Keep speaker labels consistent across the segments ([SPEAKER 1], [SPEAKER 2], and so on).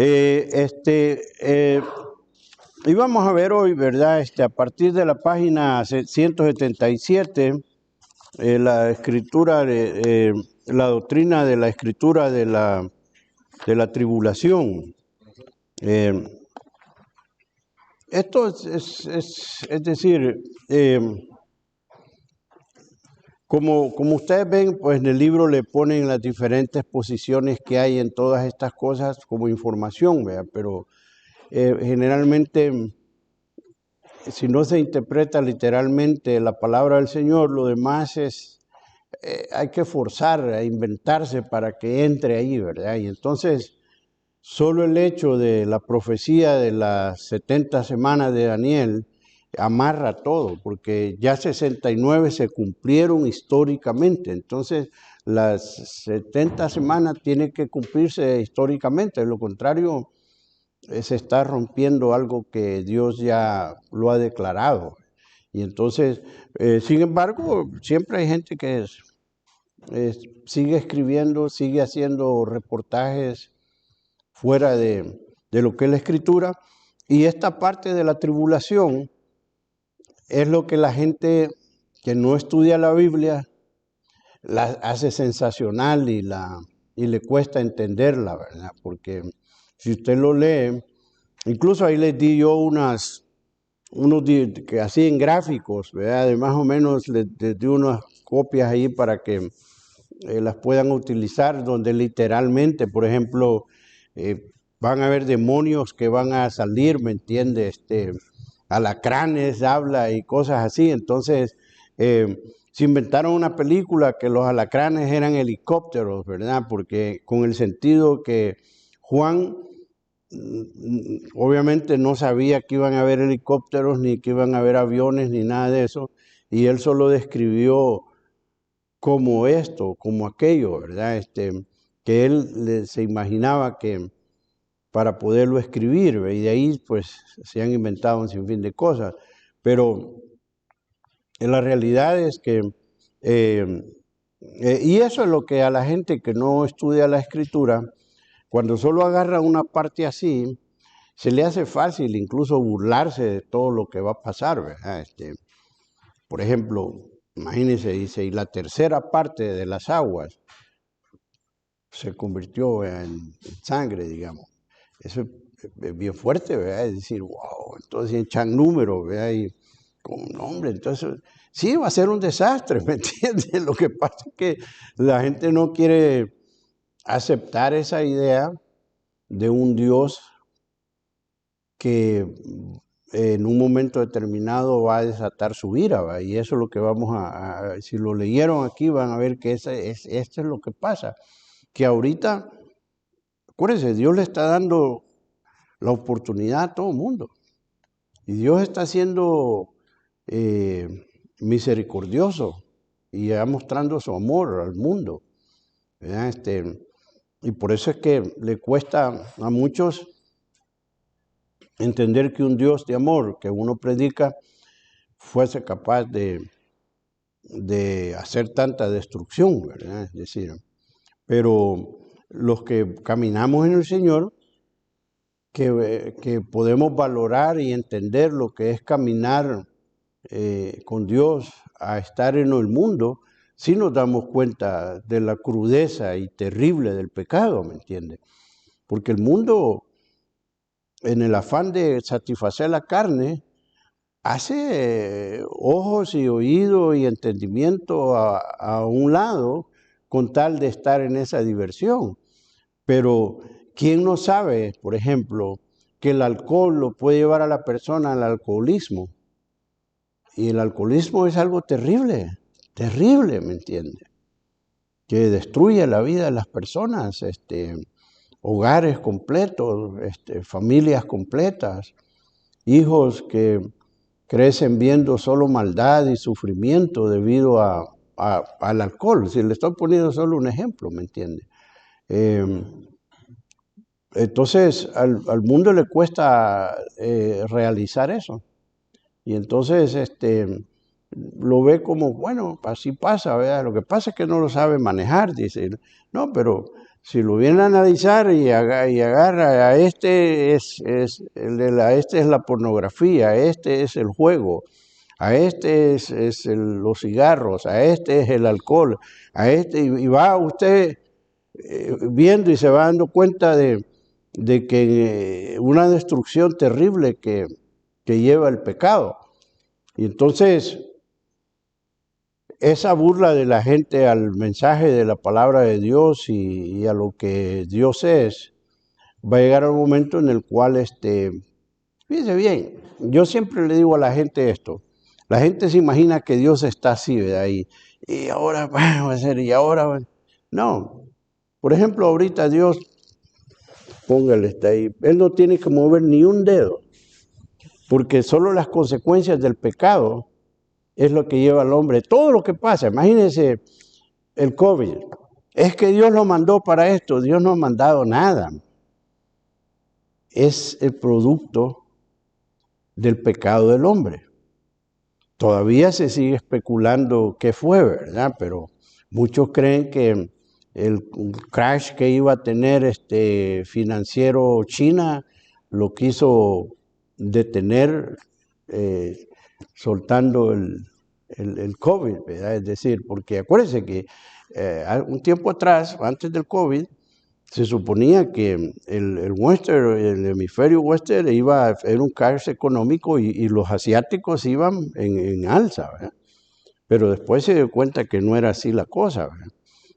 [SPEAKER 1] Eh, este, eh, y vamos a ver hoy, ¿verdad? A partir de la página 177, la escritura, la doctrina de la escritura de la tribulación. Esto es decir, como ustedes ven, pues en el libro le ponen las diferentes posiciones que hay en todas estas cosas como información, ¿verdad? Pero generalmente, si no se interpreta literalmente la palabra del Señor, lo demás hay que forzar a inventarse para que entre ahí, ¿verdad? Y entonces, solo el hecho de la profecía de las 70 semanas de Daniel amarra todo, porque ya 69 se cumplieron históricamente. Entonces, las 70 semanas tienen que cumplirse históricamente. De lo contrario, se está rompiendo algo que Dios ya lo ha declarado. Y entonces, sin embargo, siempre hay gente que sigue escribiendo, sigue haciendo reportajes fuera de lo que es la escritura. Y esta parte de la tribulación es lo que la gente que no estudia la Biblia la hace sensacional y le cuesta entenderla, ¿verdad? Porque si usted lo lee, incluso ahí les di yo unos que así en gráficos, ¿verdad? De más o menos les di unas copias ahí para que las puedan utilizar, donde literalmente, por ejemplo, van a haber demonios que van a salir, ¿me entiende? Alacranes habla y cosas así. Entonces, se inventaron una película que los alacranes eran helicópteros, ¿verdad? Porque con el sentido que Juan obviamente no sabía que iban a haber helicópteros, ni que iban a haber aviones, ni nada de eso, y él solo describió como esto, como aquello, ¿verdad? Que él se imaginaba que para poderlo escribir, ¿verdad? Y de ahí pues se han inventado un sinfín de cosas, pero la realidad es que, y eso es lo que a la gente que no estudia la escritura, cuando solo agarra una parte así, se le hace fácil incluso burlarse de todo lo que va a pasar, ¿verdad? Por ejemplo, imagínense, dice, y la tercera parte de las aguas se convirtió en sangre, digamos. Eso es bien fuerte, ¿verdad? Es decir, wow, entonces echan números, ¿verdad? Y con nombre, entonces, sí, va a ser un desastre, ¿me entiendes? Lo que pasa es que la gente no quiere aceptar esa idea de un Dios que en un momento determinado va a desatar su ira, ¿va? Y eso es lo que vamos si lo leyeron aquí, van a ver que esto es lo que pasa, que ahorita, acuérdense, Dios le está dando la oportunidad a todo el mundo, y Dios está siendo misericordioso, y ya mostrando su amor al mundo, ¿verdad? Y por eso es que le cuesta a muchos entender que un Dios de amor que uno predica fuese capaz de hacer tanta destrucción, ¿verdad? Es decir, pero los que caminamos en el Señor, que podemos valorar y entender lo que es caminar con Dios a estar en el mundo, sí nos damos cuenta de la crudeza y terrible del pecado, ¿me entiende? Porque el mundo, en el afán de satisfacer la carne, hace ojos y oídos y entendimiento a un lado con tal de estar en esa diversión. Pero ¿quién no sabe, por ejemplo, que el alcohol lo puede llevar a la persona al alcoholismo? Y el alcoholismo es algo terrible, terrible, ¿me entiende? Que destruye la vida de las personas, hogares completos, familias completas, hijos que crecen viendo solo maldad y sufrimiento debido al alcohol. Si le estoy poniendo solo un ejemplo, ¿me entiende? Entonces, al mundo le cuesta realizar eso. Y entonces, lo ve como, bueno, así pasa, ¿verdad? Lo que pasa es que no lo sabe manejar, dice. No, pero Si lo vienen a analizar y agarra, a este a este es la pornografía, a este es el juego, a este es los cigarros, a este es el alcohol, a este, y va usted viendo y se va dando cuenta de que una destrucción terrible que lleva el pecado. Y entonces, esa burla de la gente al mensaje de la palabra de Dios y a lo que Dios es, va a llegar un momento en el cual, fíjese bien, yo siempre le digo a la gente esto, la gente se imagina que Dios está así, ¿verdad? Y ahora va a ser, y ahora, no. Por ejemplo, ahorita Dios, póngale, está ahí, Él no tiene que mover ni un dedo, porque solo las consecuencias del pecado es lo que lleva al hombre. Todo lo que pasa, imagínense el COVID, es que Dios lo mandó para esto, Dios no ha mandado nada. Es el producto del pecado del hombre. Todavía se sigue especulando qué fue, ¿verdad? Pero muchos creen que el crash que iba a tener financiero China lo quiso detener soltando el COVID, ¿verdad? Es decir, porque acuérdense que un tiempo atrás, antes del COVID, se suponía que el hemisferio western era un crash económico y los asiáticos iban en alza, ¿verdad? Pero después se dio cuenta que no era así la cosa, ¿verdad?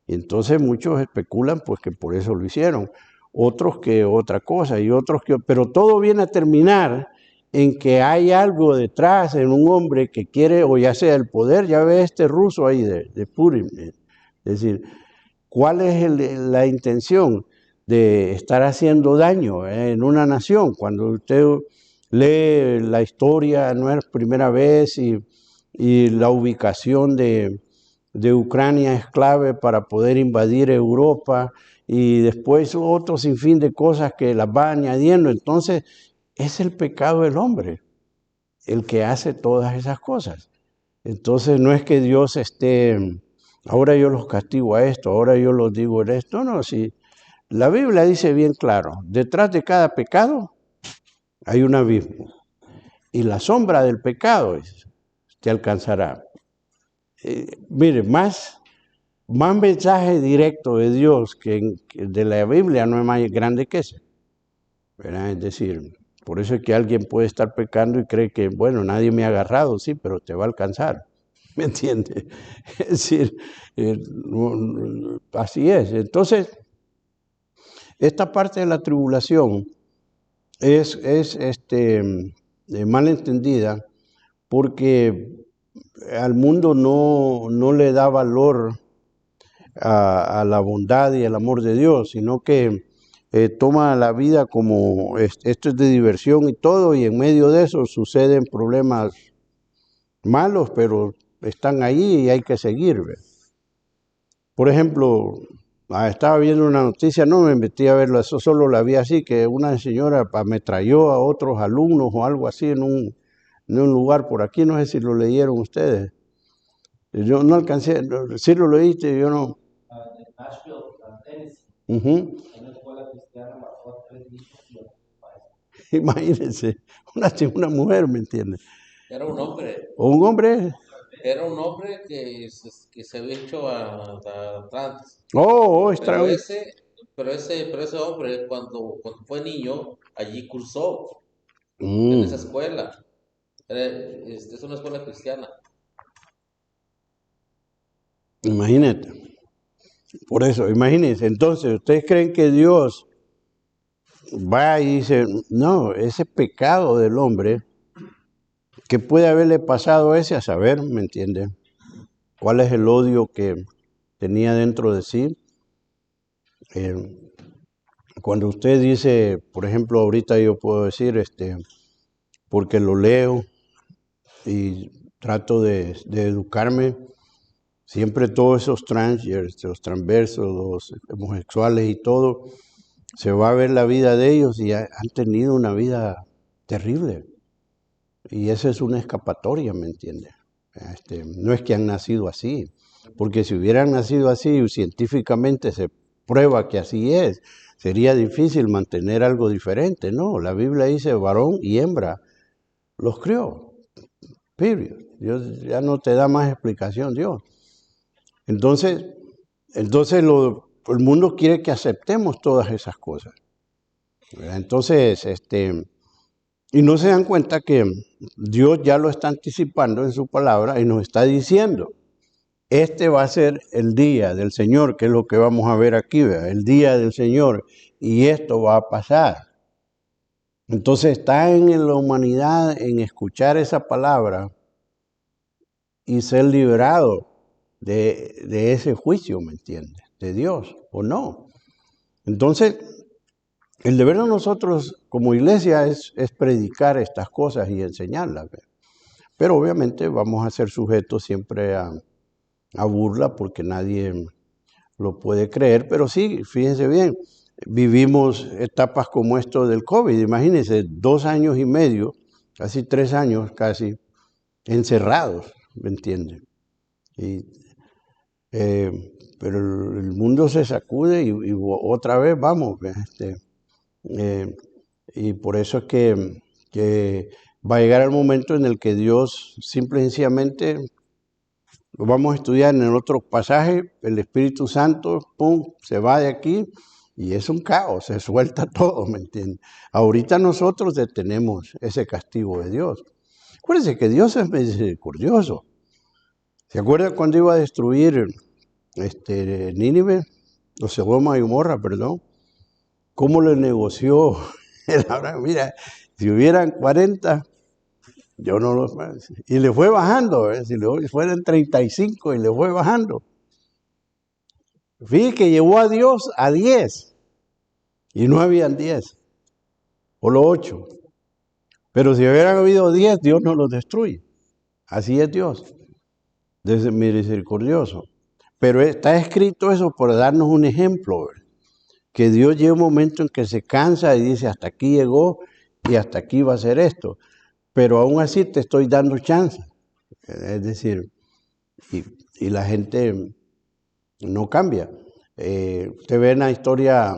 [SPEAKER 1] Y entonces muchos especulan pues que por eso lo hicieron, otros que otra cosa y otros que... Pero todo viene a terminar en que hay algo detrás en un hombre que quiere, o ya sea el poder, ya ve este ruso ahí de Putin, es decir, ¿cuál es la intención de estar haciendo daño en una nación? Cuando usted lee la historia, no es primera vez, y la ubicación de Ucrania es clave para poder invadir Europa, y después otro sinfín de cosas que las va añadiendo. Entonces, es el pecado del hombre el que hace todas esas cosas. Entonces, no es que Dios ahora yo los castigo a esto, ahora yo los digo en esto. No, sí. La Biblia dice bien claro, detrás de cada pecado hay un abismo. Y la sombra del pecado te alcanzará. Mire, más mensaje directo de Dios que de la Biblia no es más grande que ese, ¿verdad? Es decir, por eso es que alguien puede estar pecando y cree que, bueno, nadie me ha agarrado, sí, pero te va a alcanzar. ¿Me entiende? Es decir, así es. Entonces, esta parte de la tribulación es mal entendida porque al mundo no le da valor a la bondad y el amor de Dios, sino que toma la vida como esto es de diversión y todo, y en medio de eso suceden problemas malos, pero están ahí y hay que seguir, ¿ves? Por ejemplo, estaba viendo una noticia, no me metí a verlo, eso solo la vi así, que una señora ametralló a otros alumnos o algo así en un lugar por aquí, no sé si lo leyeron ustedes. Yo no alcancé, sí lo leíste, yo no.
[SPEAKER 2] En Nashville, Tennessee, en una escuela cristiana mató a 3 niños y a un maestro.
[SPEAKER 1] Imagínense, una mujer, ¿me entiendes?
[SPEAKER 2] Era un hombre.
[SPEAKER 1] O un hombre.
[SPEAKER 2] Era un hombre que se había hecho a trans.
[SPEAKER 1] Oh,
[SPEAKER 2] Pero
[SPEAKER 1] extraño.
[SPEAKER 2] ese hombre, cuando fue niño, allí cursó en esa
[SPEAKER 1] Mm,
[SPEAKER 2] escuela. Es una escuela cristiana.
[SPEAKER 1] imagínate. Por eso, imagínense. Entonces, ¿ustedes creen que Dios va y dice, no, ese pecado del hombre, que puede haberle pasado a ese a saber, ¿me entiende? ¿Cuál es el odio que tenía dentro de sí? Eh, Cuando usted dice, por ejemplo, ahorita yo puedo decir, porque lo leo y trato de educarme, siempre todos esos transgers, los transversos, los homosexuales y todo, se va a ver la vida de ellos y han tenido una vida terrible. Y esa es una escapatoria, ¿me entiendes? No es que han nacido así, porque si hubieran nacido así, científicamente prueba que así es. Sería difícil mantener algo diferente. No, la Biblia dice varón y hembra los crió. Period. Dios ya no te da más explicación, Dios. Entonces el mundo quiere que aceptemos todas esas cosas. ¿Verdad? Entonces, y no se dan cuenta que Dios ya lo está anticipando en su palabra y nos está diciendo, este va a ser el día del Señor, que es lo que vamos a ver aquí, ¿verdad? El día del Señor, y esto va a pasar. Entonces está en la humanidad en escuchar esa palabra y ser liberado de ese juicio, ¿me entiendes? De Dios, ¿o no? Entonces, el deber de nosotros como iglesia es predicar estas cosas y enseñarlas, ¿verdad? Pero obviamente vamos a ser sujetos siempre a burla porque nadie lo puede creer, pero sí, fíjense bien, vivimos etapas como esto del COVID, imagínense, 2 años y medio, casi 3 años casi, encerrados, ¿me entienden? Pero el mundo se sacude y otra vez vamos, y por eso es que va a llegar el momento en el que Dios simple y sencillamente, lo vamos a estudiar en el otro pasaje, el Espíritu Santo, pum, se va de aquí y es un caos, se suelta todo, ¿me entiendes? Ahorita nosotros detenemos ese castigo de Dios. Acuérdense que Dios es misericordioso. ¿Se acuerdan cuando iba a destruir Nínive? O Sodoma y Gomorra, perdón. ¿Cómo le negoció? Ahora, mira, si hubieran 40, yo no los... Y le fue bajando, si fueran 35 y le fue bajando. Fíjate que llevó a Dios a 10 y no habían 10, o los 8. Pero si hubieran habido 10, Dios no los destruye. Así es Dios, desde misericordioso. Pero está escrito eso por darnos un ejemplo, ¿verdad? Que Dios llega un momento en que se cansa y dice, hasta aquí llegó y hasta aquí va a ser esto. Pero aún así te estoy dando chance. Es decir, y la gente no cambia. Usted ve en la historia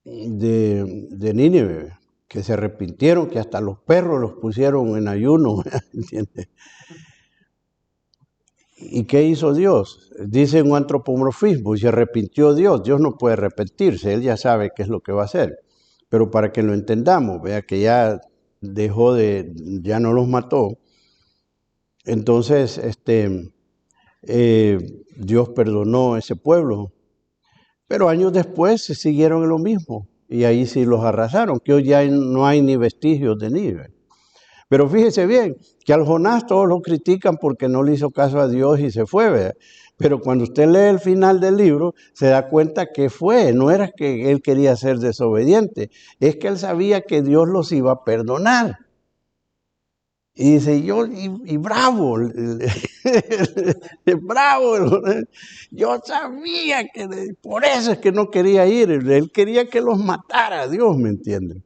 [SPEAKER 1] de Nínive, que se arrepintieron, que hasta los perros los pusieron en ayuno, ¿entiendes? ¿Y qué hizo Dios? Dice un antropomorfismo, se arrepintió Dios. Dios no puede arrepentirse, Él ya sabe qué es lo que va a hacer. Pero para que lo entendamos, vea que ya ya no los mató. Entonces, Dios perdonó a ese pueblo. Pero años después se siguieron en lo mismo. Y ahí sí los arrasaron, que hoy ya no hay ni vestigios de Nínive. Pero fíjese bien, que al Jonás todos lo critican porque no le hizo caso a Dios y se fue, ¿verdad? Pero cuando usted lee el final del libro, se da cuenta que no era que él quería ser desobediente, es que él sabía que Dios los iba a perdonar. Y dice, bravo, bravo, yo sabía que por eso es que no quería ir, él quería que los matara, Dios, ¿me entiende?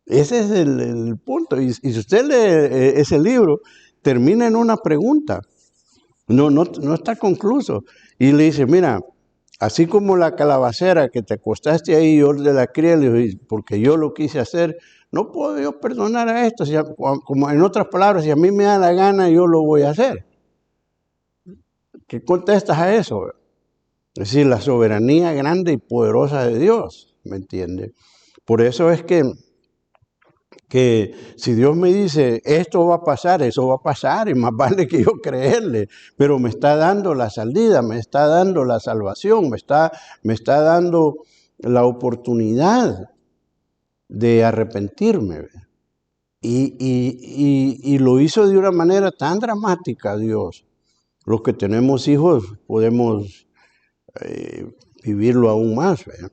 [SPEAKER 1] Ese es el punto. Y si usted lee ese libro, termina en una pregunta. No está concluso. Y le dice, mira, así como la calabacera que te acostaste ahí, yo de la crié, porque yo lo quise hacer, no puedo yo perdonar a esto. Como en otras palabras, si a mí me da la gana, yo lo voy a hacer. ¿Qué contestas a eso? Es decir, la soberanía grande y poderosa de Dios, ¿me entiendes? Por eso es que si Dios me dice, esto va a pasar, eso va a pasar, y más vale que yo creerle, pero me está dando la salida, me está dando la salvación, me está dando la oportunidad de arrepentirme. Y lo hizo de una manera tan dramática, Dios. Los que tenemos hijos podemos vivirlo aún más, ¿verdad?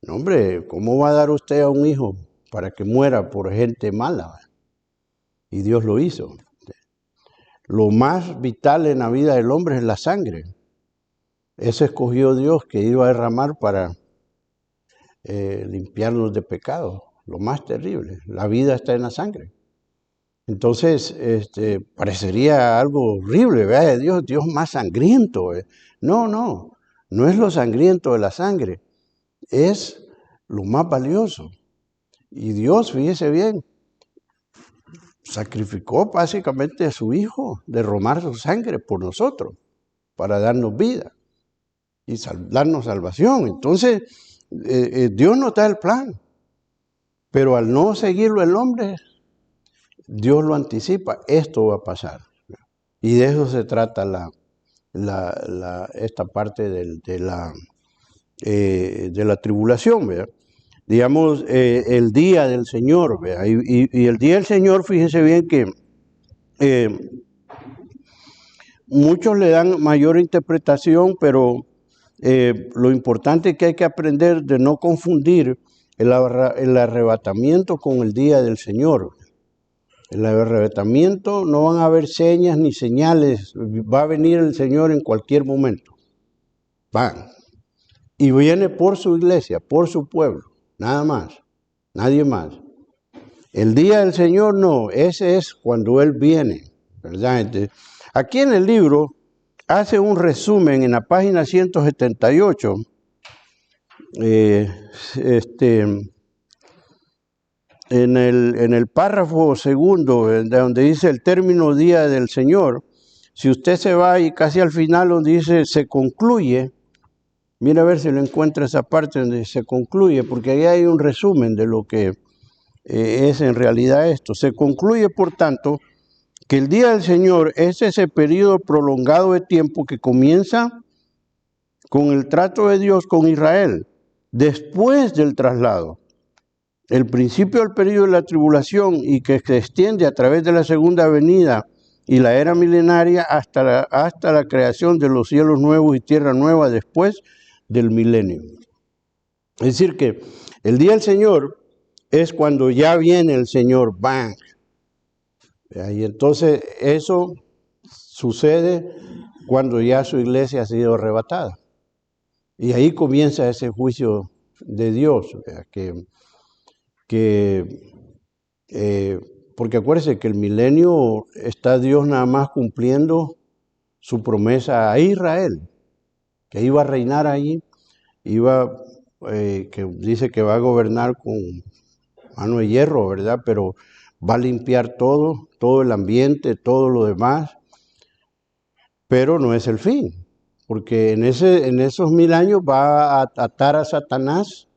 [SPEAKER 1] No, hombre, ¿cómo va a dar usted a un hijo para que muera por gente mala? Y Dios lo hizo. Lo más vital en la vida del hombre es la sangre. Eso escogió Dios, que iba a derramar para limpiarnos de pecado. Lo más terrible. La vida está en la sangre. Entonces, parecería algo horrible, ¿verdad? Dios más sangriento. No. No es lo sangriento de la sangre, es lo más valioso. Y Dios, fíjese bien, sacrificó básicamente a su Hijo, derramar su sangre por nosotros, para darnos vida y darnos salvación. Entonces, Dios nos da el plan, pero al no seguirlo el hombre, Dios lo anticipa, esto va a pasar. Y de eso se trata esta parte de la tribulación, ¿verdad? Digamos, el día del Señor, ¿verdad? Y el día del Señor, fíjense bien que muchos le dan mayor interpretación, pero lo importante es que hay que aprender de no confundir el arrebatamiento con el día del Señor. El arrebatamiento no van a haber señas ni señales, va a venir el Señor en cualquier momento. Van. Y viene por su iglesia, por su pueblo, nada más, nadie más. El día del Señor no, ese es cuando Él viene, ¿verdad? Entonces, aquí en el libro hace un resumen en la página 178, en el párrafo segundo, donde dice el término día del Señor. Si usted se va y casi al final donde dice se concluye, mira a ver si lo encuentra esa parte donde se concluye, porque ahí hay un resumen de lo que es en realidad esto. Se concluye, por tanto, que el día del Señor es ese periodo prolongado de tiempo que comienza con el trato de Dios con Israel, después del traslado. El principio del periodo de la tribulación y que se extiende a través de la segunda venida y la era milenaria hasta la creación de los cielos nuevos y tierra nueva después del milenio. Es decir que el día del Señor es cuando ya viene el Señor, ¡bang! Y entonces eso sucede cuando ya su iglesia ha sido arrebatada. Y ahí comienza ese juicio de Dios, porque acuérdense que el milenio está Dios nada más cumpliendo su promesa a Israel, que iba a reinar allí, que dice que va a gobernar con mano de hierro, ¿verdad? Pero va a limpiar todo el ambiente, todo lo demás, pero no es el fin, porque en esos 1000 años va a atar a Satanás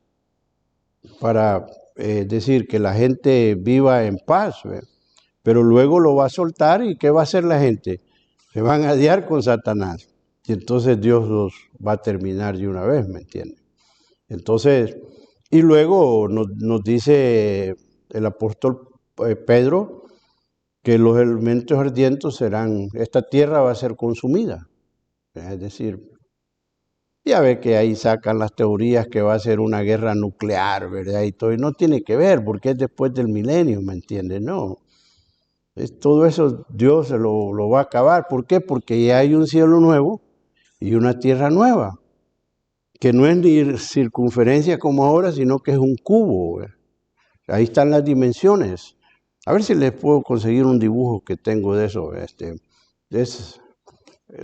[SPEAKER 1] para decir que la gente viva en paz, ¿verdad? Pero luego lo va a soltar y ¿qué va a hacer la gente? Se van a aliar con Satanás y entonces Dios los va a terminar de una vez, ¿me entiendes? Entonces, y luego nos dice el apóstol Pedro que los elementos ardientes esta tierra va a ser consumida. Es decir, ya ve que ahí sacan las teorías que va a ser una guerra nuclear, ¿verdad? Y todo, y no tiene que ver porque es después del milenio, ¿me entiendes? No, todo eso Dios lo va a acabar. ¿Por qué? Porque ya hay un cielo nuevo y una tierra nueva, que no es ni circunferencia como ahora, sino que es un cubo, ¿verdad? Ahí están las dimensiones. A ver si les puedo conseguir un dibujo que tengo de eso.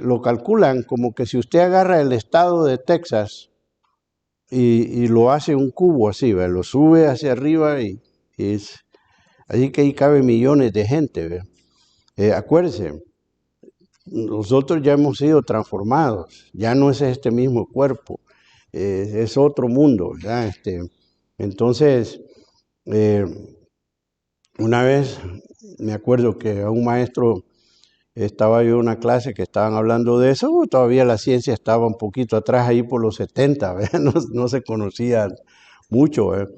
[SPEAKER 1] Lo calculan como que si usted agarra el estado de Texas y lo hace un cubo así, ¿verdad? Lo sube hacia arriba y así que ahí cabe millones de gente, ¿verdad? Acuérdense, nosotros ya hemos sido transformados, ya no es este mismo cuerpo, es otro mundo, ¿verdad? Entonces, una vez me acuerdo que a un maestro estaba yo en una clase que estaban hablando de eso, todavía la ciencia estaba un poquito atrás ahí por los 70, ¿verdad? No se conocía mucho, ¿verdad?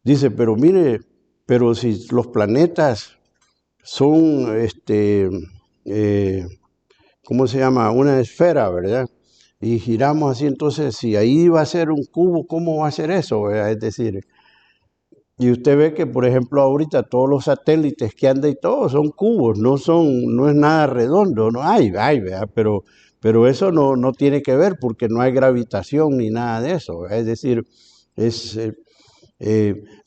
[SPEAKER 1] Dice, pero mire, pero si los planetas son, ¿cómo se llama? Una esfera, ¿verdad? Y giramos así, entonces si ahí va a ser un cubo, ¿cómo va a ser eso, ¿verdad? Es decir, y usted ve que, por ejemplo, ahorita todos los satélites que andan y todo son cubos, no es nada redondo, no hay, ¿verdad? Pero eso no tiene que ver porque no hay gravitación ni nada de eso, ¿verdad? Es decir,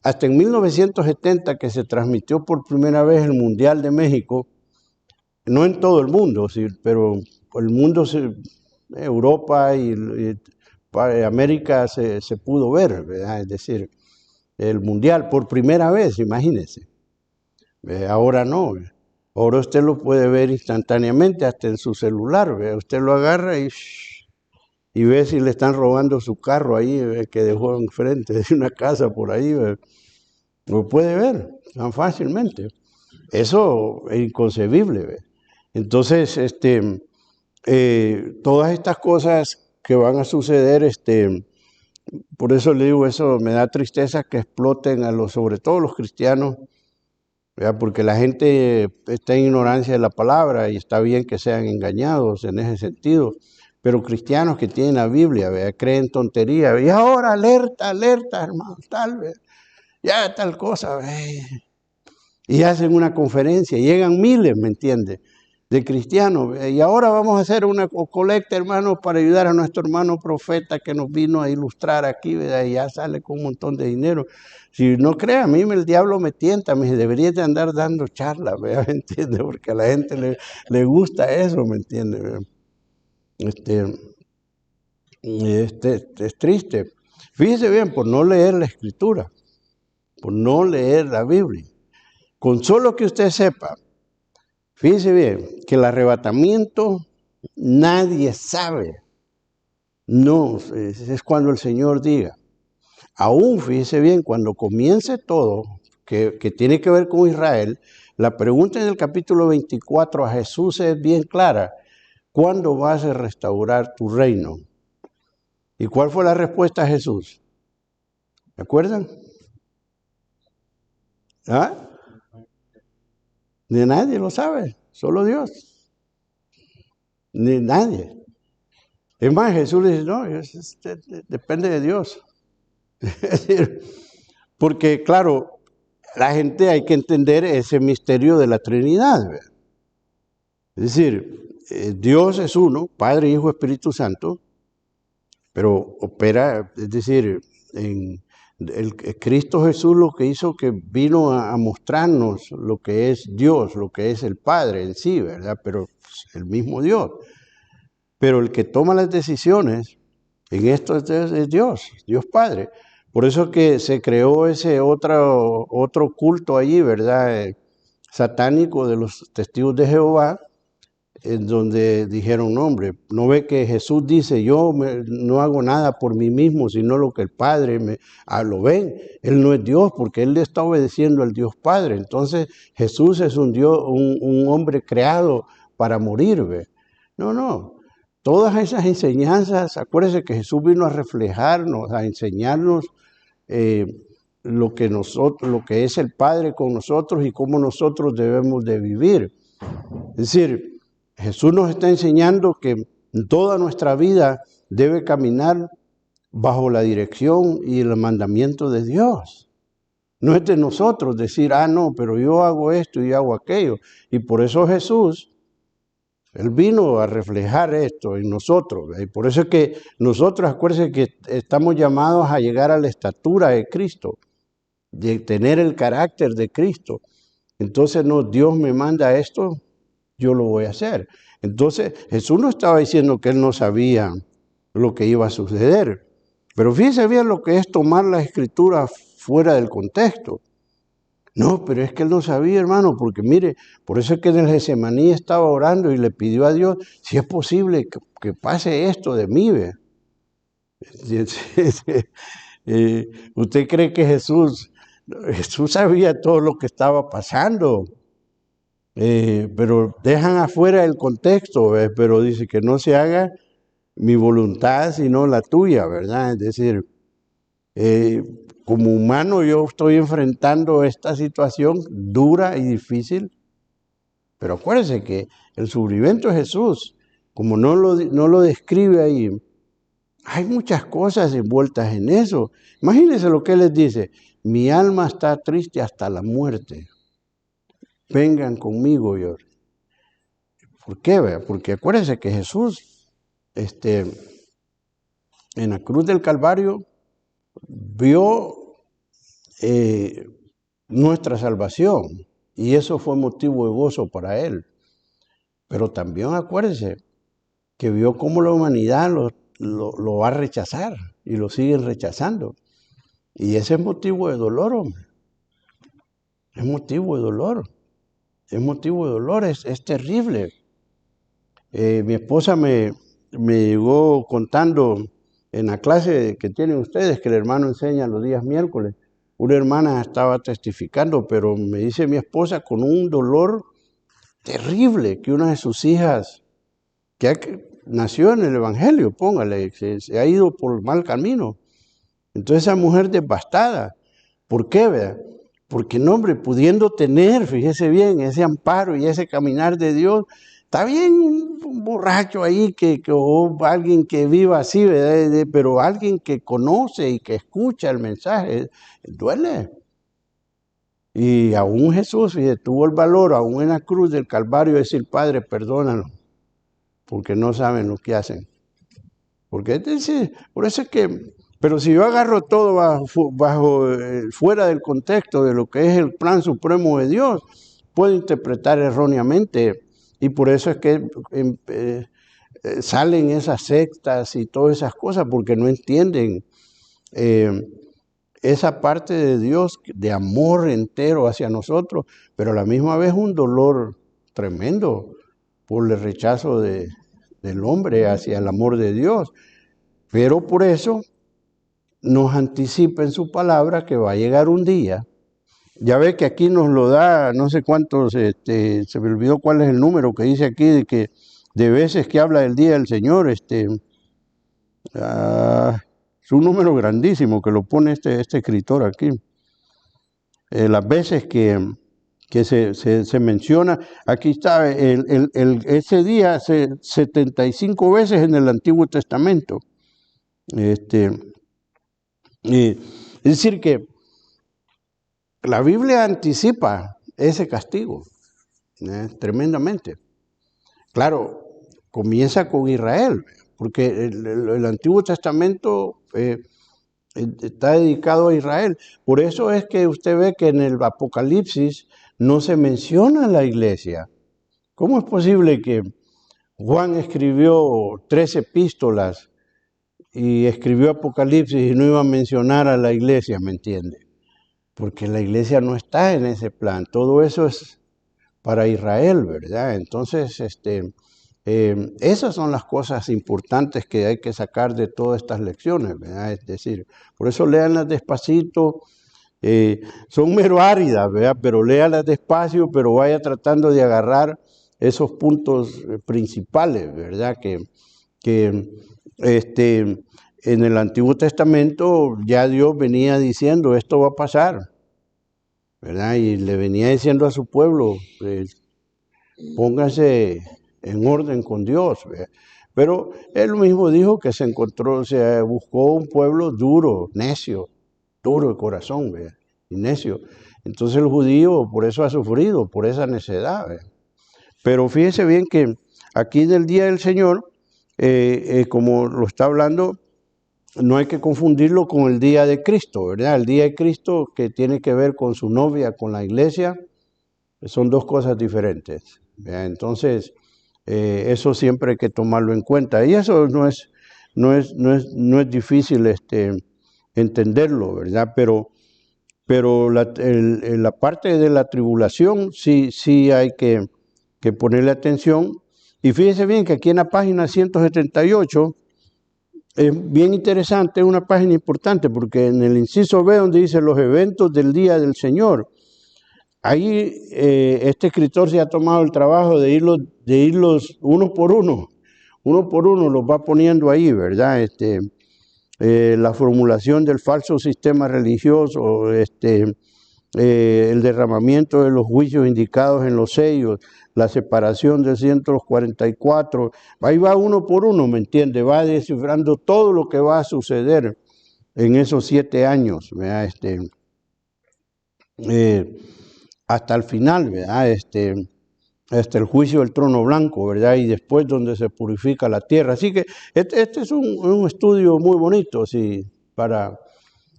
[SPEAKER 1] hasta en 1970 que se transmitió por primera vez el Mundial de México, no en todo el mundo, sí, pero el mundo, Europa y América se pudo ver, ¿verdad? Es decir, el mundial por primera vez, imagínense. Ahora no. Ahora usted lo puede ver instantáneamente, hasta en su celular. Usted lo agarra y ve si le están robando su carro ahí, que dejó enfrente de una casa por ahí. Lo puede ver tan fácilmente. Eso es inconcebible. Entonces, todas estas cosas que van a suceder, por eso le digo, eso me da tristeza que exploten sobre todo los cristianos, ¿verdad? Porque la gente está en ignorancia de la palabra y está bien que sean engañados en ese sentido, pero cristianos que tienen la Biblia, ¿verdad? Creen tontería, y ahora alerta, hermano, tal vez, ya tal cosa, ¿verdad? Y hacen una conferencia, llegan miles, ¿me entiendes?, de cristianos, y ahora vamos a hacer una colecta, hermanos, para ayudar a nuestro hermano profeta que nos vino a ilustrar aquí, ¿verdad? Y ya sale con un montón de dinero. Si no crea, a mí el diablo me tienta, me debería de andar dando charlas, ¿me entiende? Porque a la gente le gusta eso, ¿me entiende? Es triste. Fíjese bien, por no leer la Escritura, por no leer la Biblia. Con solo que usted sepa, fíjese bien, que el arrebatamiento nadie sabe. No, es cuando el Señor diga. Aún, fíjese bien, cuando comience todo, que tiene que ver con Israel, la pregunta en el capítulo 24 a Jesús es bien clara. ¿Cuándo vas a restaurar tu reino? ¿Y cuál fue la respuesta a Jesús? ¿Me acuerdan? ¿Ah? Ni nadie lo sabe, solo Dios. Ni nadie. Es más, Jesús le dice, no, depende de Dios. Es decir, porque claro, la gente hay que entender ese misterio de la Trinidad, ¿verdad? Es decir, Dios es uno, Padre, Hijo, Espíritu Santo, pero opera, es decir, Cristo Jesús lo que hizo que vino a mostrarnos lo que es Dios, lo que es el Padre en sí, ¿verdad? Pero el mismo Dios. Pero el que toma las decisiones en esto es Dios, Dios Padre. Por eso que se creó ese otro culto allí, ¿verdad? Satánico de los testigos de Jehová, en donde dijeron, no, hombre, no ve que Jesús dice, yo no hago nada por mí mismo, sino lo que el Padre lo ven. Él no es Dios porque él le está obedeciendo al Dios Padre. Entonces Jesús es un Dios, un hombre creado para morir, ¿ve? No. Todas esas enseñanzas, acuérdense que Jesús vino a reflejarnos, a enseñarnos lo que es el Padre con nosotros y cómo nosotros debemos de vivir. Es decir, Jesús nos está enseñando que toda nuestra vida debe caminar bajo la dirección y el mandamiento de Dios. No es de nosotros decir, no, pero yo hago esto y hago aquello. Y por eso Jesús, Él vino a reflejar esto en nosotros. Y por eso es que nosotros, acuérdense que estamos llamados a llegar a la estatura de Cristo, de tener el carácter de Cristo. Entonces, no, Dios me manda esto, yo lo voy a hacer. Entonces, Jesús no estaba diciendo que Él no sabía lo que iba a suceder. Pero fíjense bien lo que es tomar la Escritura fuera del contexto. No, pero es que Él no sabía, hermano, porque mire, por eso es que en el Getsemaní estaba orando y le pidió a Dios, si es posible que pase esto de mí, ¿ve? ¿Usted cree que Jesús sabía todo lo que estaba pasando? Pero dejan afuera el contexto, pero dice que no se haga mi voluntad sino la tuya, ¿verdad? Es decir, como humano yo estoy enfrentando esta situación dura y difícil, pero acuérdense que el sufrimiento de Jesús, como no lo describe ahí, hay muchas cosas envueltas en eso. Imagínense lo que Él les dice, mi alma está triste hasta la muerte. Vengan conmigo, yo. ¿Por qué? Porque acuérdense que Jesús, en la cruz del Calvario, vio nuestra salvación y eso fue motivo de gozo para Él. Pero también acuérdense que vio cómo la humanidad lo lo va a rechazar y lo siguen rechazando. Y ese es motivo de dolor, hombre. Es motivo de dolor. Es motivo de dolor, es terrible. Mi esposa me llegó contando en la clase que tienen ustedes, que el hermano enseña los días miércoles. Una hermana estaba testificando, pero me dice mi esposa con un dolor terrible que una de sus hijas, nació en el Evangelio, póngale, se ha ido por mal camino. Entonces esa mujer devastada. ¿Por qué, verdad? Porque, no, hombre, pudiendo tener, fíjese bien, ese amparo y ese caminar de Dios, está bien un borracho ahí, o alguien que viva así, ¿verdad? Pero alguien que conoce y que escucha el mensaje, duele. Y aún Jesús, fíjate, tuvo el valor, aún en la cruz del Calvario, de decir, Padre, perdónalo, porque no saben lo que hacen. Porque por eso es que, pero si yo agarro todo fuera del contexto de lo que es el plan supremo de Dios, puedo interpretar erróneamente. Y por eso es que salen esas sectas y todas esas cosas, porque no entienden esa parte de Dios de amor entero hacia nosotros, pero a la misma vez un dolor tremendo por el rechazo del hombre hacia el amor de Dios. Pero por eso nos anticipa en su palabra que va a llegar un día. Ya ve que aquí nos lo da, no sé cuántos, se me olvidó cuál es el número que dice aquí, de veces que habla del día del Señor, es un número grandísimo que lo pone este escritor aquí. Las veces que se menciona, aquí está, ese día 75 veces en el Antiguo Testamento. Es decir que la Biblia anticipa ese castigo tremendamente. Claro, comienza con Israel, porque el Antiguo Testamento está dedicado a Israel. Por eso es que usted ve que en el Apocalipsis no se menciona la iglesia. ¿Cómo es posible que Juan escribió 3 epístolas y escribió Apocalipsis y no iba a mencionar a la iglesia, me entiende? Porque la iglesia no está en ese plan. Todo eso es para Israel, ¿verdad? Entonces, esas son las cosas importantes que hay que sacar de todas estas lecciones, ¿verdad? Es decir, por eso léanlas despacito. Son mero áridas, ¿verdad? Pero léalas despacio, pero vaya tratando de agarrar esos puntos principales, ¿verdad? Que en el Antiguo Testamento ya Dios venía diciendo, esto va a pasar, ¿verdad? Y le venía diciendo a su pueblo, póngase en orden con Dios, ¿verdad? Pero él mismo dijo que se buscó un pueblo duro, necio, duro de corazón, ¿verdad? Y necio. Entonces el judío por eso ha sufrido, por esa necedad, ¿verdad? Pero fíjese bien que aquí del día del Señor, como lo está hablando, no hay que confundirlo con el día de Cristo, ¿verdad? El día de Cristo que tiene que ver con su novia, con la iglesia, son dos cosas diferentes, ¿verdad? Entonces, eso siempre hay que tomarlo en cuenta. Y eso no es difícil entenderlo, ¿verdad? Pero la parte de la tribulación sí hay que ponerle atención. Y fíjese bien que aquí en la página 178, es bien interesante, es una página importante, porque en el inciso B, donde dice los eventos del día del Señor, ahí este escritor se ha tomado el trabajo de irlos uno por uno los va poniendo ahí, ¿verdad? La formulación del falso sistema religioso, el derramamiento de los juicios indicados en los sellos, la separación del 144, ahí va uno por uno, ¿me entiende? Va descifrando todo lo que va a suceder en esos 7 años, ¿verdad? Hasta el final, ¿verdad? Hasta el juicio del trono blanco, ¿verdad? Y después donde se purifica la tierra. Así que este es un estudio muy bonito, si para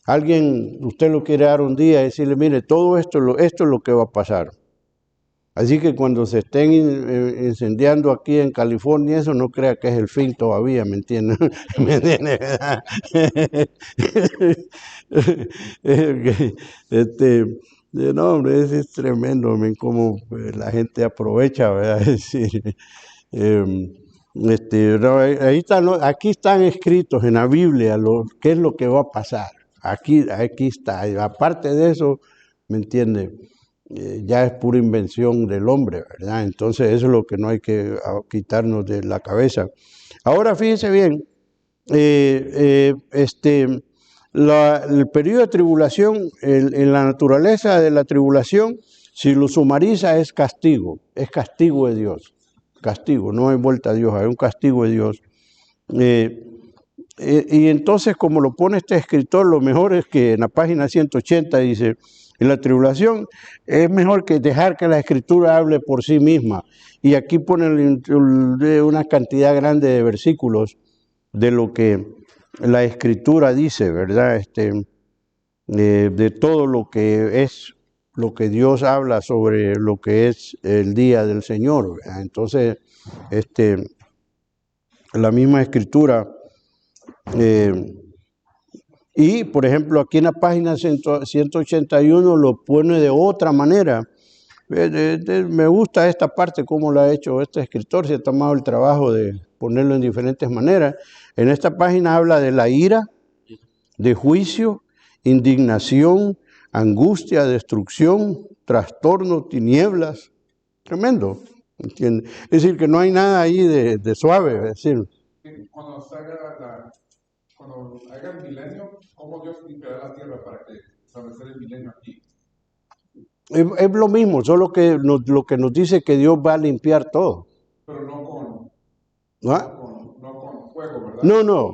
[SPEAKER 1] alguien usted lo quiere dar un día y decirle, mire, todo esto es lo que va a pasar. Así que cuando se estén incendiando aquí en California, eso no crea que es el fin todavía, ¿me entiendes? ¿Me entiendes? No, hombre, es tremendo, como la gente aprovecha, ¿verdad? Es decir, no, ahí están, aquí están escritos en la Biblia qué es lo que va a pasar. Aquí está. Y aparte de eso, ¿me entiende? Ya es pura invención del hombre, ¿verdad? Entonces eso es lo que no hay que quitarnos de la cabeza. Ahora fíjense bien, el periodo de tribulación, en la naturaleza de la tribulación, si lo sumariza es castigo de Dios. Castigo, no hay vuelta a Dios, hay un castigo de Dios. Y entonces, como lo pone este escritor, lo mejor es que en la página 180 dice, en la tribulación es mejor que dejar que la escritura hable por sí misma. Y aquí pone una cantidad grande de versículos de lo que la escritura dice, ¿verdad? De todo lo que es, lo que Dios habla sobre lo que es el día del Señor, ¿verdad? Entonces, la misma escritura, y por ejemplo aquí en la página 181 lo pone de otra manera. Me gusta esta parte, cómo lo ha hecho este escritor, se ha tomado el trabajo de ponerlo en diferentes maneras. En esta página habla de la ira, de juicio, indignación, angustia, destrucción, trastorno, tinieblas. Tremendo, ¿entiendes? Es decir, que no hay nada ahí de suave, es decir.
[SPEAKER 3] Cuando haya el milenio, ¿cómo Dios limpiará la tierra para que establecer el milenio aquí?
[SPEAKER 1] Es lo mismo, solo que lo que nos dice que Dios va a limpiar todo.
[SPEAKER 3] Pero no con fuego, ¿verdad?
[SPEAKER 1] No.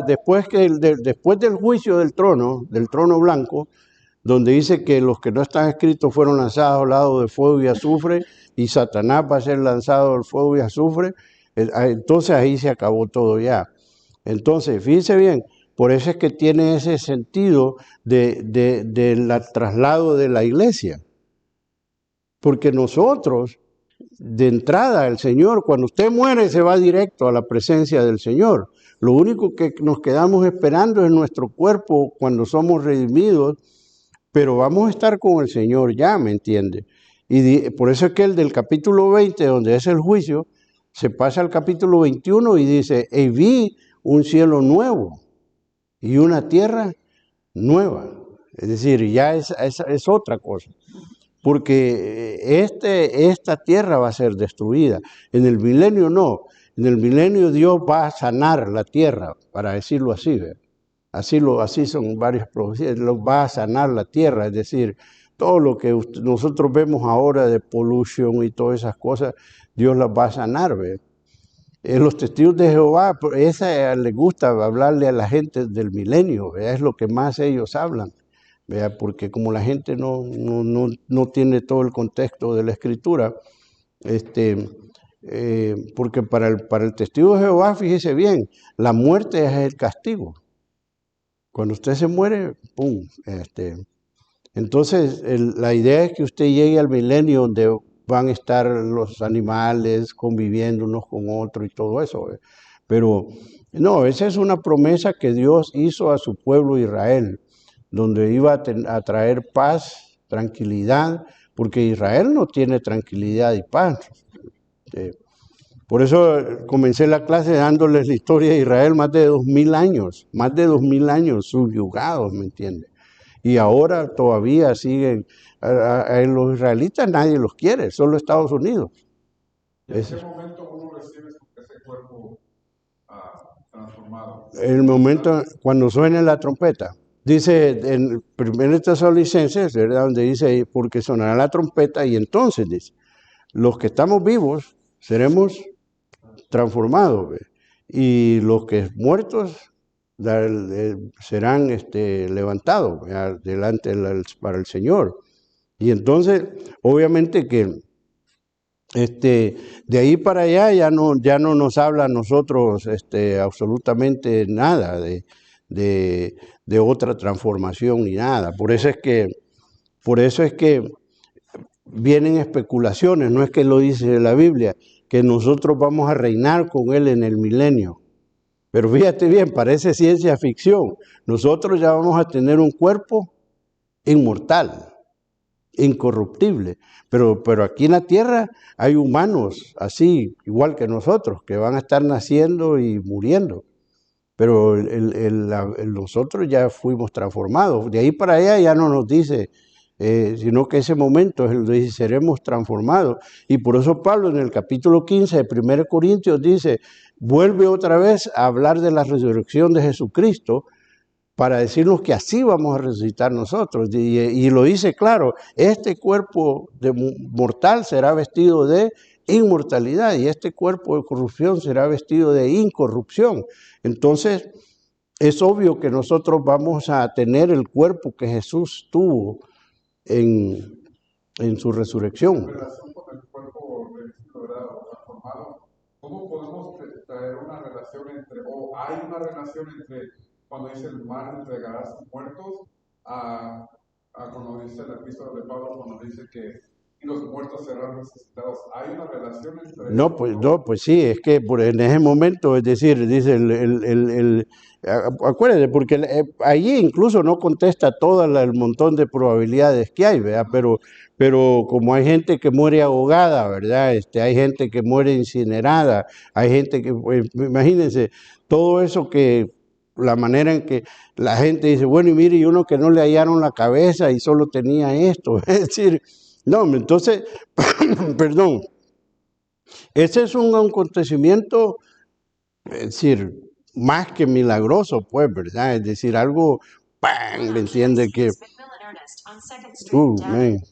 [SPEAKER 1] Después del juicio del trono blanco, donde dice que los que no están escritos fueron lanzados al lado de fuego y azufre, y Satanás va a ser lanzado al fuego y azufre, entonces ahí se acabó todo ya. Entonces, fíjense bien, por eso es que tiene ese sentido del traslado de la iglesia. Porque nosotros, de entrada, el Señor, cuando usted muere, se va directo a la presencia del Señor. Lo único que nos quedamos esperando es nuestro cuerpo cuando somos redimidos, pero vamos a estar con el Señor ya, ¿me entiende? Y por eso es que el del capítulo 20, donde es el juicio, se pasa al capítulo 21 y dice, y vi un cielo nuevo y una tierra nueva. Es decir, ya es otra cosa. Porque esta tierra va a ser destruida. En el milenio no. En el milenio Dios va a sanar la tierra, para decirlo así. ¿Ve? Así son varias profecías. Va a sanar la tierra, es decir, todo lo que nosotros vemos ahora de polución y todas esas cosas, Dios las va a sanar. ¿Ve? Los testigos de Jehová, les gusta hablarle a la gente del milenio, ¿ve? Es lo que más ellos hablan. ¿Vea? Porque como la gente no tiene todo el contexto de la escritura, porque para el testigo de Jehová, fíjese bien, la muerte es el castigo. Cuando usted se muere, ¡pum! Entonces, la idea es que usted llegue al milenio donde van a estar los animales conviviendo unos con otros y todo eso. ¿Ve? Pero no, esa es una promesa que Dios hizo a su pueblo Israel, donde iba a traer paz, tranquilidad, porque Israel no tiene tranquilidad y paz. Por eso comencé la clase dándoles la historia de Israel más de 2000 años subyugados, ¿me entiendes? Y ahora todavía siguen, los israelitas nadie los quiere, solo Estados Unidos.
[SPEAKER 3] ¿En qué momento uno recibe ese cuerpo transformado?
[SPEAKER 1] El momento cuando suene la trompeta. Dice en 1 Tesalonicenses, ¿verdad? Donde dice, porque sonará la trompeta y entonces dice, los que estamos vivos seremos transformados, ¿ve? Y los que muertos serán levantados, ¿ve? Delante para el Señor. Y entonces, obviamente que de ahí para allá ya no nos habla a nosotros absolutamente nada de otra transformación ni nada. Por eso es que Por eso es que vienen especulaciones, no es que lo dice la Biblia, que nosotros vamos a reinar con Él en el milenio. Pero fíjate bien, parece ciencia ficción. Nosotros ya vamos a tener un cuerpo inmortal, incorruptible. Pero aquí en la tierra hay humanos así, igual que nosotros, que van a estar naciendo y muriendo. Pero nosotros ya fuimos transformados. De ahí para allá ya no nos dice, sino que ese momento él dice, seremos transformados. Y por eso Pablo en el capítulo 15 de 1 Corintios dice, vuelve otra vez a hablar de la resurrección de Jesucristo para decirnos que así vamos a resucitar nosotros. Y lo dice claro, este cuerpo mortal será vestido de inmortalidad y este cuerpo de corrupción será vestido de incorrupción. Entonces, es obvio que nosotros vamos a tener el cuerpo que Jesús tuvo en su resurrección.
[SPEAKER 3] En relación con el cuerpo revestido, ¿verdad? O transformado, ¿cómo podemos traer una relación entre, o hay una relación entre cuando dice el mar entregará a sus muertos, a cuando dice la epístola de Pablo, cuando dice que los muertos serán resucitados? ¿Hay una relación entre
[SPEAKER 1] No, pues sí, es que en ese momento, es decir, dice acuérdate, porque allí incluso no contesta todo el montón de probabilidades que hay, ¿verdad? Pero como hay gente que muere ahogada, ¿verdad? Hay gente que muere incinerada, hay gente que, pues, imagínense, todo eso que, la manera en que la gente dice, bueno, y mire, y uno que no le hallaron la cabeza y solo tenía esto, es decir, no, entonces, perdón, ese es un acontecimiento, es decir, más que milagroso, pues, ¿verdad? Es decir, algo, ¡pam!, ¿me entiende? Que, man,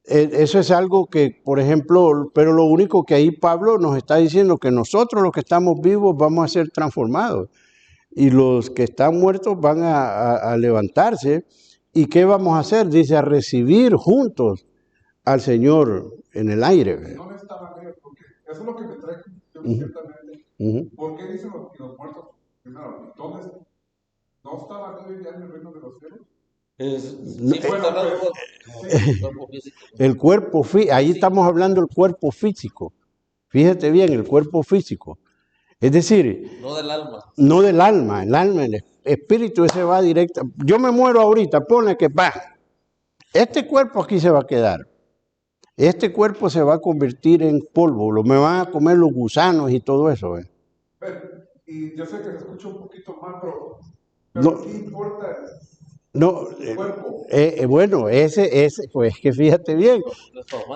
[SPEAKER 1] eso es algo que, por ejemplo, pero lo único que ahí Pablo nos está diciendo que nosotros los que estamos vivos vamos a ser transformados y los que están muertos van a levantarse. ¿Y qué vamos a hacer? Dice, a recibir juntos al Señor en el aire.
[SPEAKER 3] No estaban ellos, porque eso es lo que me trae ciertamente. ¿Por qué dicen los muertos primero? ¿Dónde no estaban ellos ya en el reino de los cielos?
[SPEAKER 1] El cuerpo físico, ahí estamos hablando del cuerpo físico. Fíjate bien, el cuerpo físico. Es decir,
[SPEAKER 2] no del alma.
[SPEAKER 1] No del alma, el espíritu ese va directo. Yo me muero ahorita, pone que va. Este cuerpo aquí se va a quedar. Este cuerpo se va a convertir en polvo, me van a comer los gusanos y todo eso.
[SPEAKER 3] Y yo sé que se escucha un poquito más, pero
[SPEAKER 1] no,
[SPEAKER 3] ¿qué importa
[SPEAKER 1] el cuerpo? Bueno, pues que fíjate bien,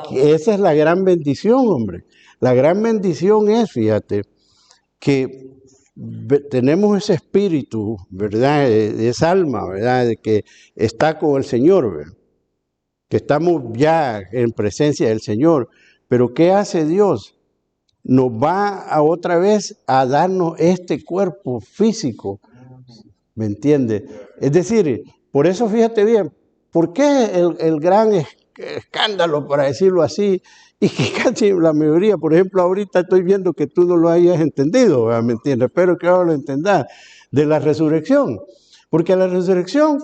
[SPEAKER 1] que esa es la gran bendición, hombre. La gran bendición es, fíjate, que tenemos ese espíritu, ¿verdad? Esa alma, ¿verdad? De que está con el Señor, ¿verdad? Que estamos ya en presencia del Señor. Pero ¿qué hace Dios? Nos va a otra vez a darnos este cuerpo físico, ¿me entiende? Es decir, por eso fíjate bien, ¿por qué el gran escándalo, para decirlo así? Y que casi la mayoría, por ejemplo, ahorita estoy viendo que tú no lo hayas entendido, ¿me entiendes? Espero que ahora lo entendas, de la resurrección. Porque la resurrección,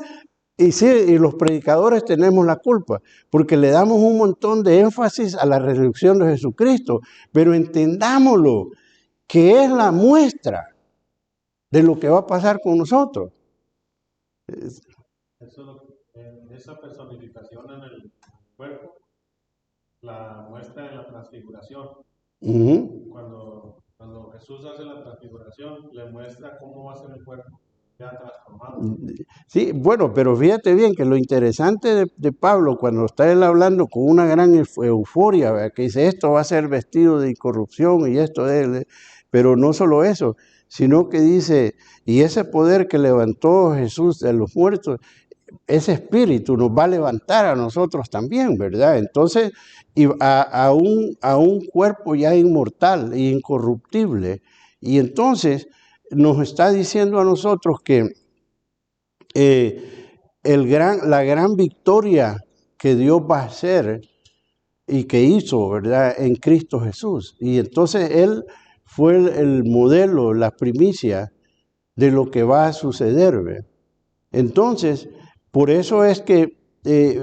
[SPEAKER 1] y sí, y los predicadores tenemos la culpa, porque le damos un montón de énfasis a la resurrección de Jesucristo, pero entendámoslo, que es la muestra de lo que va a pasar con nosotros.
[SPEAKER 4] Esa personificación en el cuerpo la muestra en la transfiguración. Cuando Jesús hace la transfiguración, le muestra cómo va a ser el cuerpo ya transformado.
[SPEAKER 1] Sí, bueno, pero fíjate bien que lo interesante de Pablo, cuando está él hablando con una gran euforia, ¿verdad? Que dice, esto va a ser vestido de incorrupción y esto de él, pero no solo eso, sino que dice, y ese poder que levantó Jesús de los muertos, ese espíritu nos va a levantar a nosotros también, ¿verdad? Entonces, y a un cuerpo ya inmortal e incorruptible. Y entonces nos está diciendo a nosotros que la gran victoria que Dios va a hacer y que hizo, ¿verdad?, en Cristo Jesús. Y entonces Él fue el modelo, la primicia de lo que va a suceder, ¿ve? Entonces, por eso es que,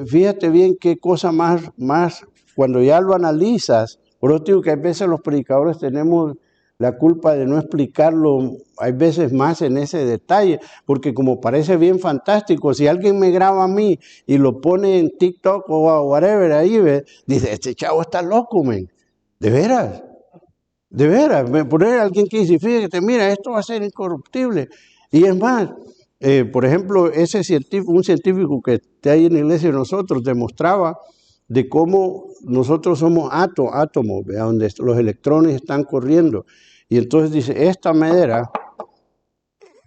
[SPEAKER 1] fíjate bien qué cosa más, cuando ya lo analizas, por eso digo que hay veces los predicadores tenemos la culpa de no explicarlo, hay veces más en ese detalle, porque como parece bien fantástico, si alguien me graba a mí y lo pone en TikTok o whatever ahí, ¿ve? Dice, este chavo está loco, men. De veras, me pone alguien que dice, fíjate, mira, esto va a ser incorruptible. Y es más, por ejemplo, un científico que está ahí en la iglesia de nosotros demostraba de cómo nosotros somos átomos, ¿ve? Donde los electrones están corriendo. Y entonces dice, esta madera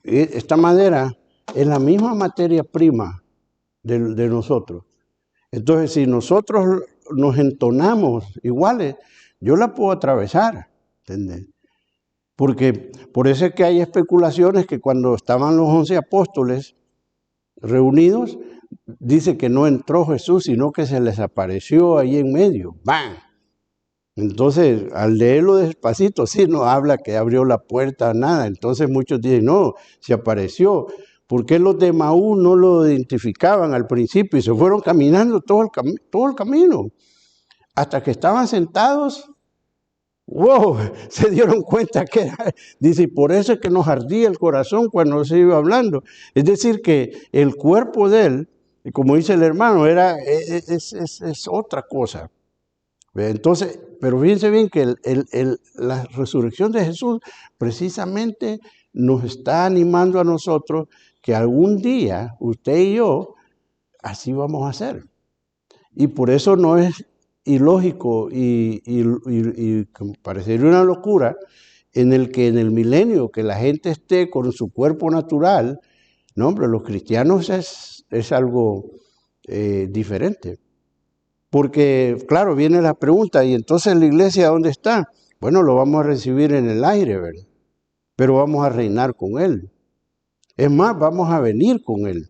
[SPEAKER 1] es la misma materia prima de nosotros. Entonces, si nosotros nos entonamos iguales, yo la puedo atravesar, ¿entendés? Porque por eso es que hay especulaciones que cuando estaban los 11 apóstoles reunidos, dice que no entró Jesús, sino que se les apareció ahí en medio. ¡Bam! Entonces, al leerlo despacito, sí, no habla que abrió la puerta, nada. Entonces muchos dicen, no, se apareció. ¿Por qué los de Maú no lo identificaban al principio y se fueron caminando todo el camino? Hasta que estaban sentados, ¡wow! Se dieron cuenta que era. Dice, y por eso es que nos ardía el corazón cuando se iba hablando. Es decir, que el cuerpo de él, como dice el hermano, es otra cosa. Entonces, pero fíjense bien que la resurrección de Jesús precisamente nos está animando a nosotros que algún día, usted y yo, así vamos a hacer. Y por eso no es ilógico y parecería una locura en el que en el milenio que la gente esté con su cuerpo natural. No, hombre, los cristianos es algo diferente. Porque, claro, viene la pregunta, ¿y entonces la iglesia dónde está? Bueno, lo vamos a recibir en el aire, ¿verdad? Pero vamos a reinar con Él. Es más, vamos a venir con Él.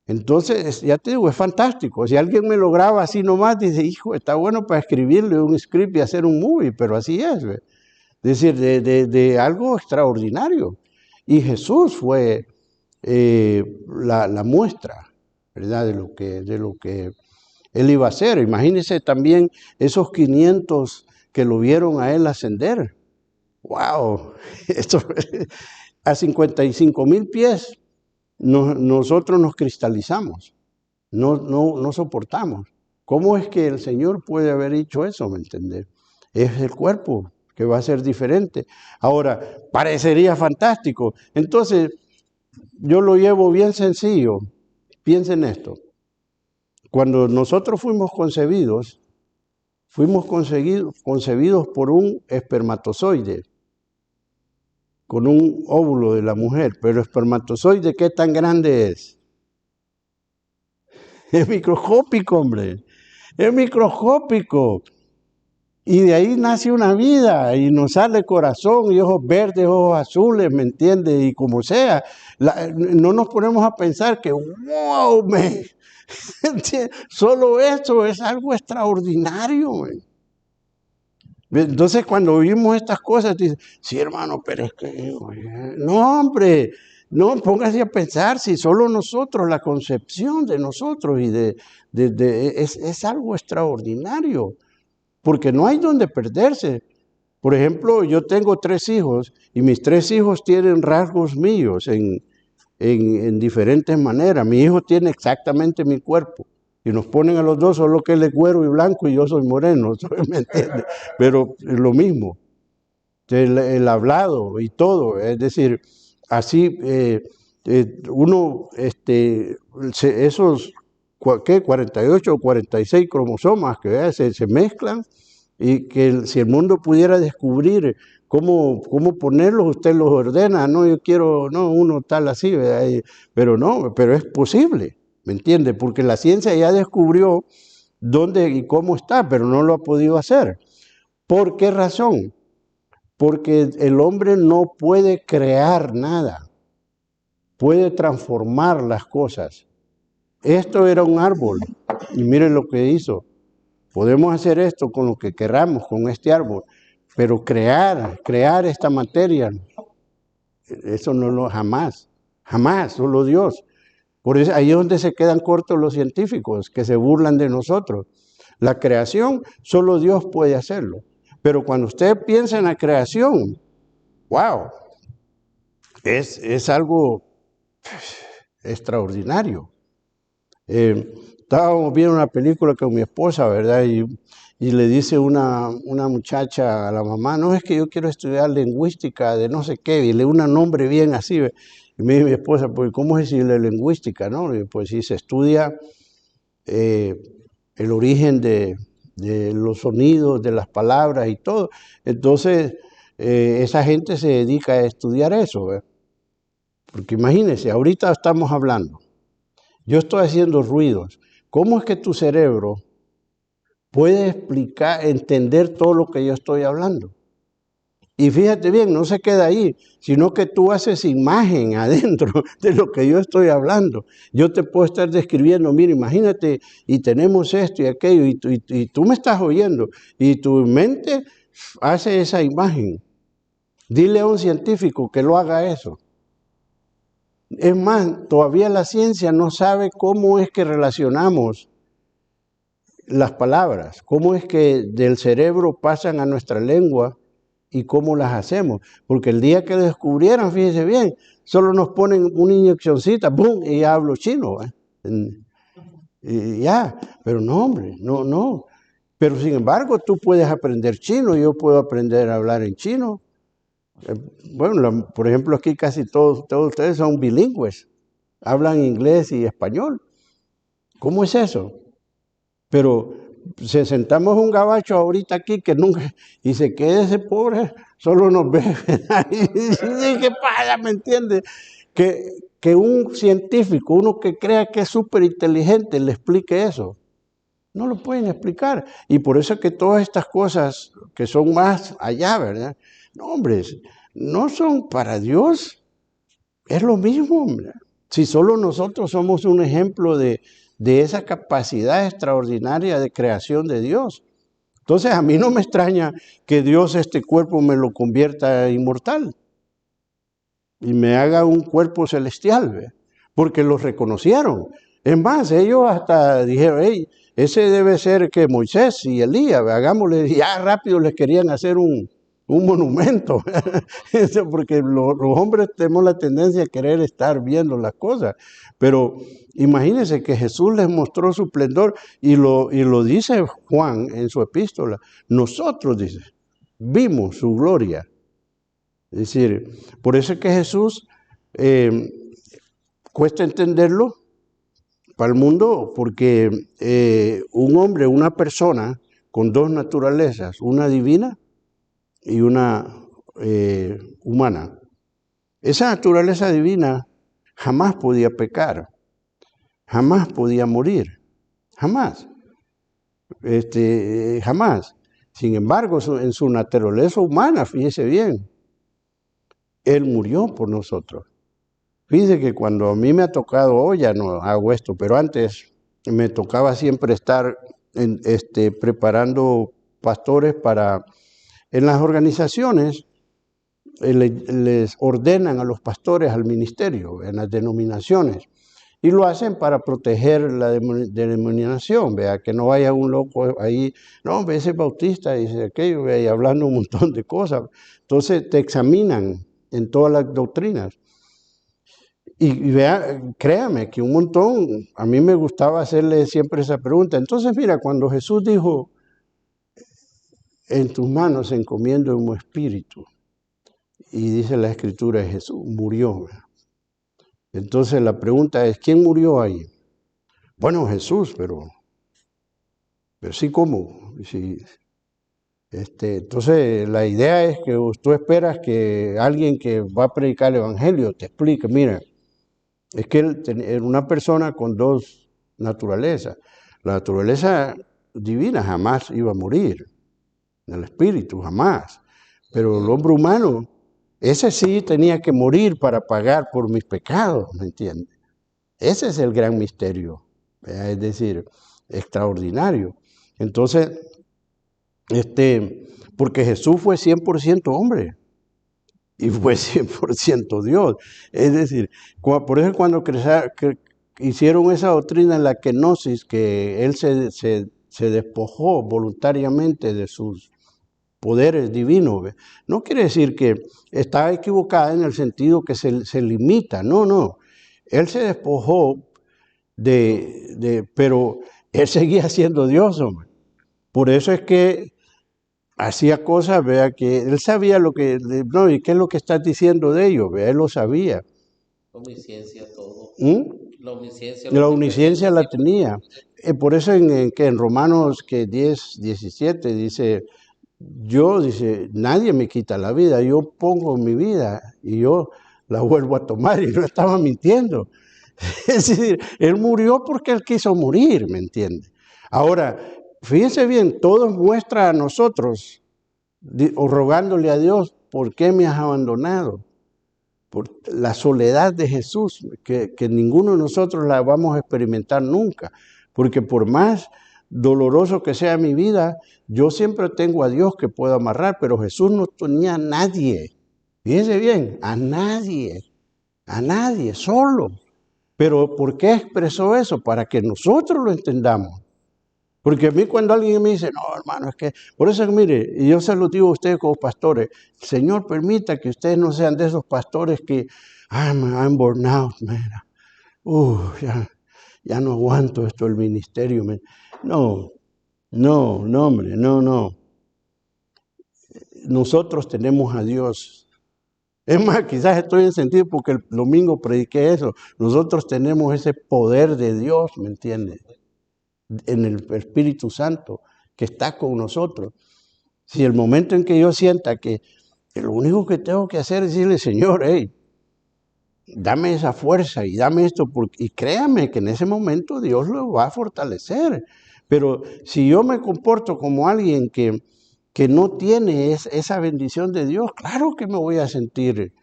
[SPEAKER 1] Entonces, ya te digo, es fantástico. Si alguien me lo graba así nomás, dice, hijo, está bueno para escribirle un script y hacer un movie, pero así es, ¿verdad? Es decir, de algo extraordinario. Y Jesús fue la muestra, ¿verdad? De lo que Él iba a hacer. Imagínense también esos 500 que lo vieron a Él ascender. ¡Wow! Esto, a 55,000 pies nosotros nos cristalizamos. No soportamos. ¿Cómo es que el Señor puede haber hecho eso? ¿Me entiendes? Es el cuerpo que va a ser diferente. Ahora, parecería fantástico. Entonces, yo lo llevo bien sencillo. Piensen esto. Cuando nosotros fuimos concebidos por un espermatozoide, con un óvulo de la mujer, pero el espermatozoide, ¿qué tan grande es? Es microscópico, hombre, es microscópico. Y de ahí nace una vida y nos sale corazón y ojos verdes, ojos azules, ¿me entiendes? Y como sea, no nos ponemos a pensar que, wow, solo eso es algo extraordinario. Entonces cuando vimos estas cosas, dices, sí hermano, pero es que, no hombre, no, póngase a pensar si solo nosotros, la concepción de nosotros y es algo extraordinario, porque no hay donde perderse. Por ejemplo, yo tengo 3 hijos y mis 3 hijos tienen rasgos míos en diferentes maneras. Mi hijo tiene exactamente mi cuerpo. Y nos ponen a los dos, solo que él es güero y blanco y yo soy moreno, ¿me entiendes? Pero es lo mismo. El hablado y todo. Es decir, así uno, esos, ¿qué? 48 o 46 cromosomas que se mezclan y que si el mundo pudiera descubrir cómo ponerlos, usted los ordena. No, yo quiero, no, uno tal así, ¿verdad? Pero es posible. ¿Me entiende? Porque la ciencia ya descubrió dónde y cómo está, pero no lo ha podido hacer. ¿Por qué razón? Porque el hombre no puede crear nada, puede transformar las cosas. Esto era un árbol y miren lo que hizo. Podemos hacer esto con lo que queramos, con este árbol, pero crear esta materia, Eso no lo, jamás, solo Dios. Por eso ahí es donde se quedan cortos los científicos, que se burlan de nosotros. La creación, solo Dios puede hacerlo. Pero cuando usted piensa en la creación, wow, es algo extraordinario. Estábamos viendo una película con mi esposa, ¿verdad? Y le dice una muchacha a la mamá, no, es que yo quiero estudiar lingüística de no sé qué, y le da un nombre bien así. Y me dice mi esposa, pues, ¿cómo es decirle lingüística, no? Y pues sí, se estudia el origen de los sonidos, de las palabras y todo. Entonces, esa gente se dedica a estudiar eso, ¿verdad? Porque imagínense, ahorita estamos hablando, yo estoy haciendo ruidos. ¿Cómo es que tu cerebro puede explicar, entender todo lo que yo estoy hablando? Y fíjate bien, no se queda ahí, sino que tú haces imagen adentro de lo que yo estoy hablando. Yo te puedo estar describiendo, mira, imagínate, y tenemos esto y aquello, y tú me estás oyendo, y tu mente hace esa imagen. Dile a un científico que lo haga eso. Es más, todavía la ciencia no sabe cómo es que relacionamos las palabras, cómo es que del cerebro pasan a nuestra lengua y cómo las hacemos. Porque el día que descubrieran, fíjense bien, solo nos ponen una inyeccioncita, ¡boom!, y ya hablo chino. Y ya, pero no, hombre, no. Pero sin embargo, tú puedes aprender chino, yo puedo aprender a hablar en chino. Bueno, por ejemplo, aquí casi todos ustedes son bilingües, hablan inglés y español. ¿Cómo es eso? Pero si sentamos un gabacho ahorita aquí que nunca, y se quede ese pobre, solo nos ve, y ¿qué pasa? ¿Me entiendes? Que un científico, uno que crea que es súper inteligente, le explique eso. No lo pueden explicar. Y por eso es que todas estas cosas que son más allá, ¿verdad? No, hombre, no son para Dios. Es lo mismo, hombre. Si solo nosotros somos un ejemplo de esa capacidad extraordinaria de creación de Dios. Entonces a mí no me extraña que Dios este cuerpo me lo convierta inmortal y me haga un cuerpo celestial, ¿ve? Porque los reconocieron. Es más, ellos hasta dijeron, hey, ese debe ser que Moisés y Elías, hagámosle, ya rápido les querían hacer un monumento, porque los hombres tenemos la tendencia a querer estar viendo las cosas, pero imagínense que Jesús les mostró su esplendor y lo dice Juan en su epístola, nosotros, dice, vimos su gloria. Es decir, por eso es que Jesús cuesta entenderlo para el mundo, porque un hombre, una persona con dos naturalezas, una divina y una humana. Esa naturaleza divina jamás podía pecar, jamás podía morir, jamás, jamás. Sin embargo, en su naturaleza humana, fíjese bien, Él murió por nosotros. Fíjese que cuando a mí me ha tocado, hoy ya no hago esto, pero antes me tocaba siempre estar preparando pastores para... En las organizaciones les ordenan a los pastores al ministerio, en las denominaciones, y lo hacen para proteger la denominación, vea, que no vaya un loco ahí, no, ese es bautista, dice aquello, vea, y hablando un montón de cosas. Entonces te examinan en todas las doctrinas. Y vea, créame que un montón, a mí me gustaba hacerle siempre esa pregunta. Entonces mira, cuando Jesús dijo, en tus manos encomiendo mi espíritu. Y dice la escritura, Jesús murió. Entonces la pregunta es, ¿quién murió ahí? Bueno, Jesús, pero sí, ¿cómo? Sí, entonces la idea es que tú esperas que alguien que va a predicar el evangelio te explique, mira, es que él era una persona con dos naturalezas. La naturaleza divina jamás iba a morir. El espíritu, jamás. Pero el hombre humano, ese sí tenía que morir para pagar por mis pecados, ¿me entiendes? Ese es el gran misterio, es decir, extraordinario. Entonces, porque Jesús fue 100% hombre y fue 100% Dios. Es decir, por eso cuando hicieron esa doctrina en la kenosis, que él se despojó voluntariamente de sus poderes divinos, ¿ve? No quiere decir que está equivocada en el sentido que se limita, no. Él se despojó pero él seguía siendo Dios, hombre. Por eso es que hacía cosas, vea, que él sabía lo que, no, ¿y qué es lo que estás diciendo de ellos? Vea, él lo sabía.
[SPEAKER 2] Omnisciencia, todo.
[SPEAKER 1] La omnisciencia la tenía. Por eso en Romanos 10, 17 dice, dice, nadie me quita la vida, yo pongo mi vida y yo la vuelvo a tomar, y no estaba mintiendo. Es decir, él murió porque él quiso morir, ¿me entiende? Ahora, fíjense bien, todo muestra a nosotros, o rogándole a Dios, ¿por qué me has abandonado? Por la soledad de Jesús, que ninguno de nosotros la vamos a experimentar nunca, porque por más doloroso que sea mi vida, yo siempre tengo a Dios que puedo amarrar, pero Jesús no tenía a nadie, fíjense bien, a nadie, solo. Pero ¿por qué expresó eso? Para que nosotros lo entendamos. Porque a mí cuando alguien me dice, no, hermano, es que, por eso mire, y yo se lo digo a ustedes como pastores, Señor, permita que ustedes no sean de esos pastores que, I'm burnt out, mira. Ya no aguanto esto del ministerio. No, hombre, no. Nosotros tenemos a Dios. Es más, quizás estoy en sentido porque el domingo prediqué eso. Nosotros tenemos ese poder de Dios, ¿me entiendes? En el Espíritu Santo que está con nosotros. Si el momento en que yo sienta que lo único que tengo que hacer es decirle, Señor, hey, dame esa fuerza y dame esto, y créame que en ese momento Dios lo va a fortalecer. Pero si yo me comporto como alguien que no tiene esa bendición de Dios, claro que me voy a sentir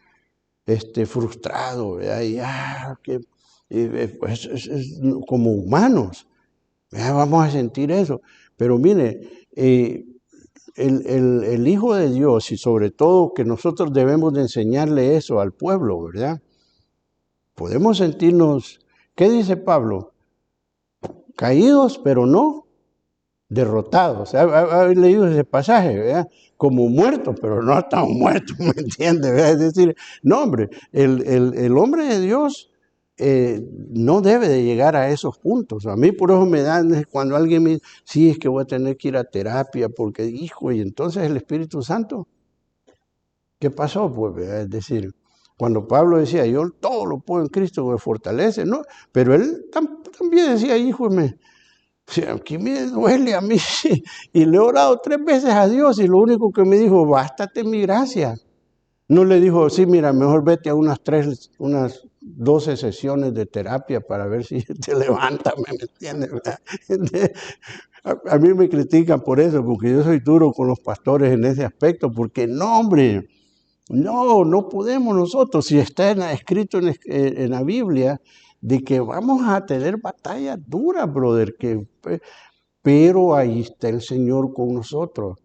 [SPEAKER 1] frustrado, ¿verdad? Pues, es como humanos, ¿verdad? Vamos a sentir eso. Pero mire, el Hijo de Dios, y sobre todo que nosotros debemos de enseñarle eso al pueblo, ¿verdad? Podemos sentirnos, ¿qué dice Pablo? Caídos, pero no derrotados. ¿Ha leído ese pasaje, ¿verdad? Como muertos, pero no estamos muertos, ¿me entiendes? Es decir, no, hombre, el hombre de Dios no debe de llegar a esos puntos. A mí por eso me dan, cuando alguien me dice, sí, es que voy a tener que ir a terapia, porque, hijo, y entonces el Espíritu Santo, ¿qué pasó? Pues, es decir, cuando Pablo decía, yo todo lo puedo en Cristo que me fortalece, ¿no? Pero él también decía, hijo, aquí me duele a mí, y le he orado 3 veces a Dios, y lo único que me dijo, bástate mi gracia. No le dijo, sí, mira, mejor vete a unas 12 sesiones de terapia para ver si te levantas, ¿me entiendes? A mí me critican por eso, porque yo soy duro con los pastores en ese aspecto, porque no, hombre, no podemos nosotros, si está escrito en la Biblia, de que vamos a tener batallas duras, brother, pero ahí está el Señor con nosotros.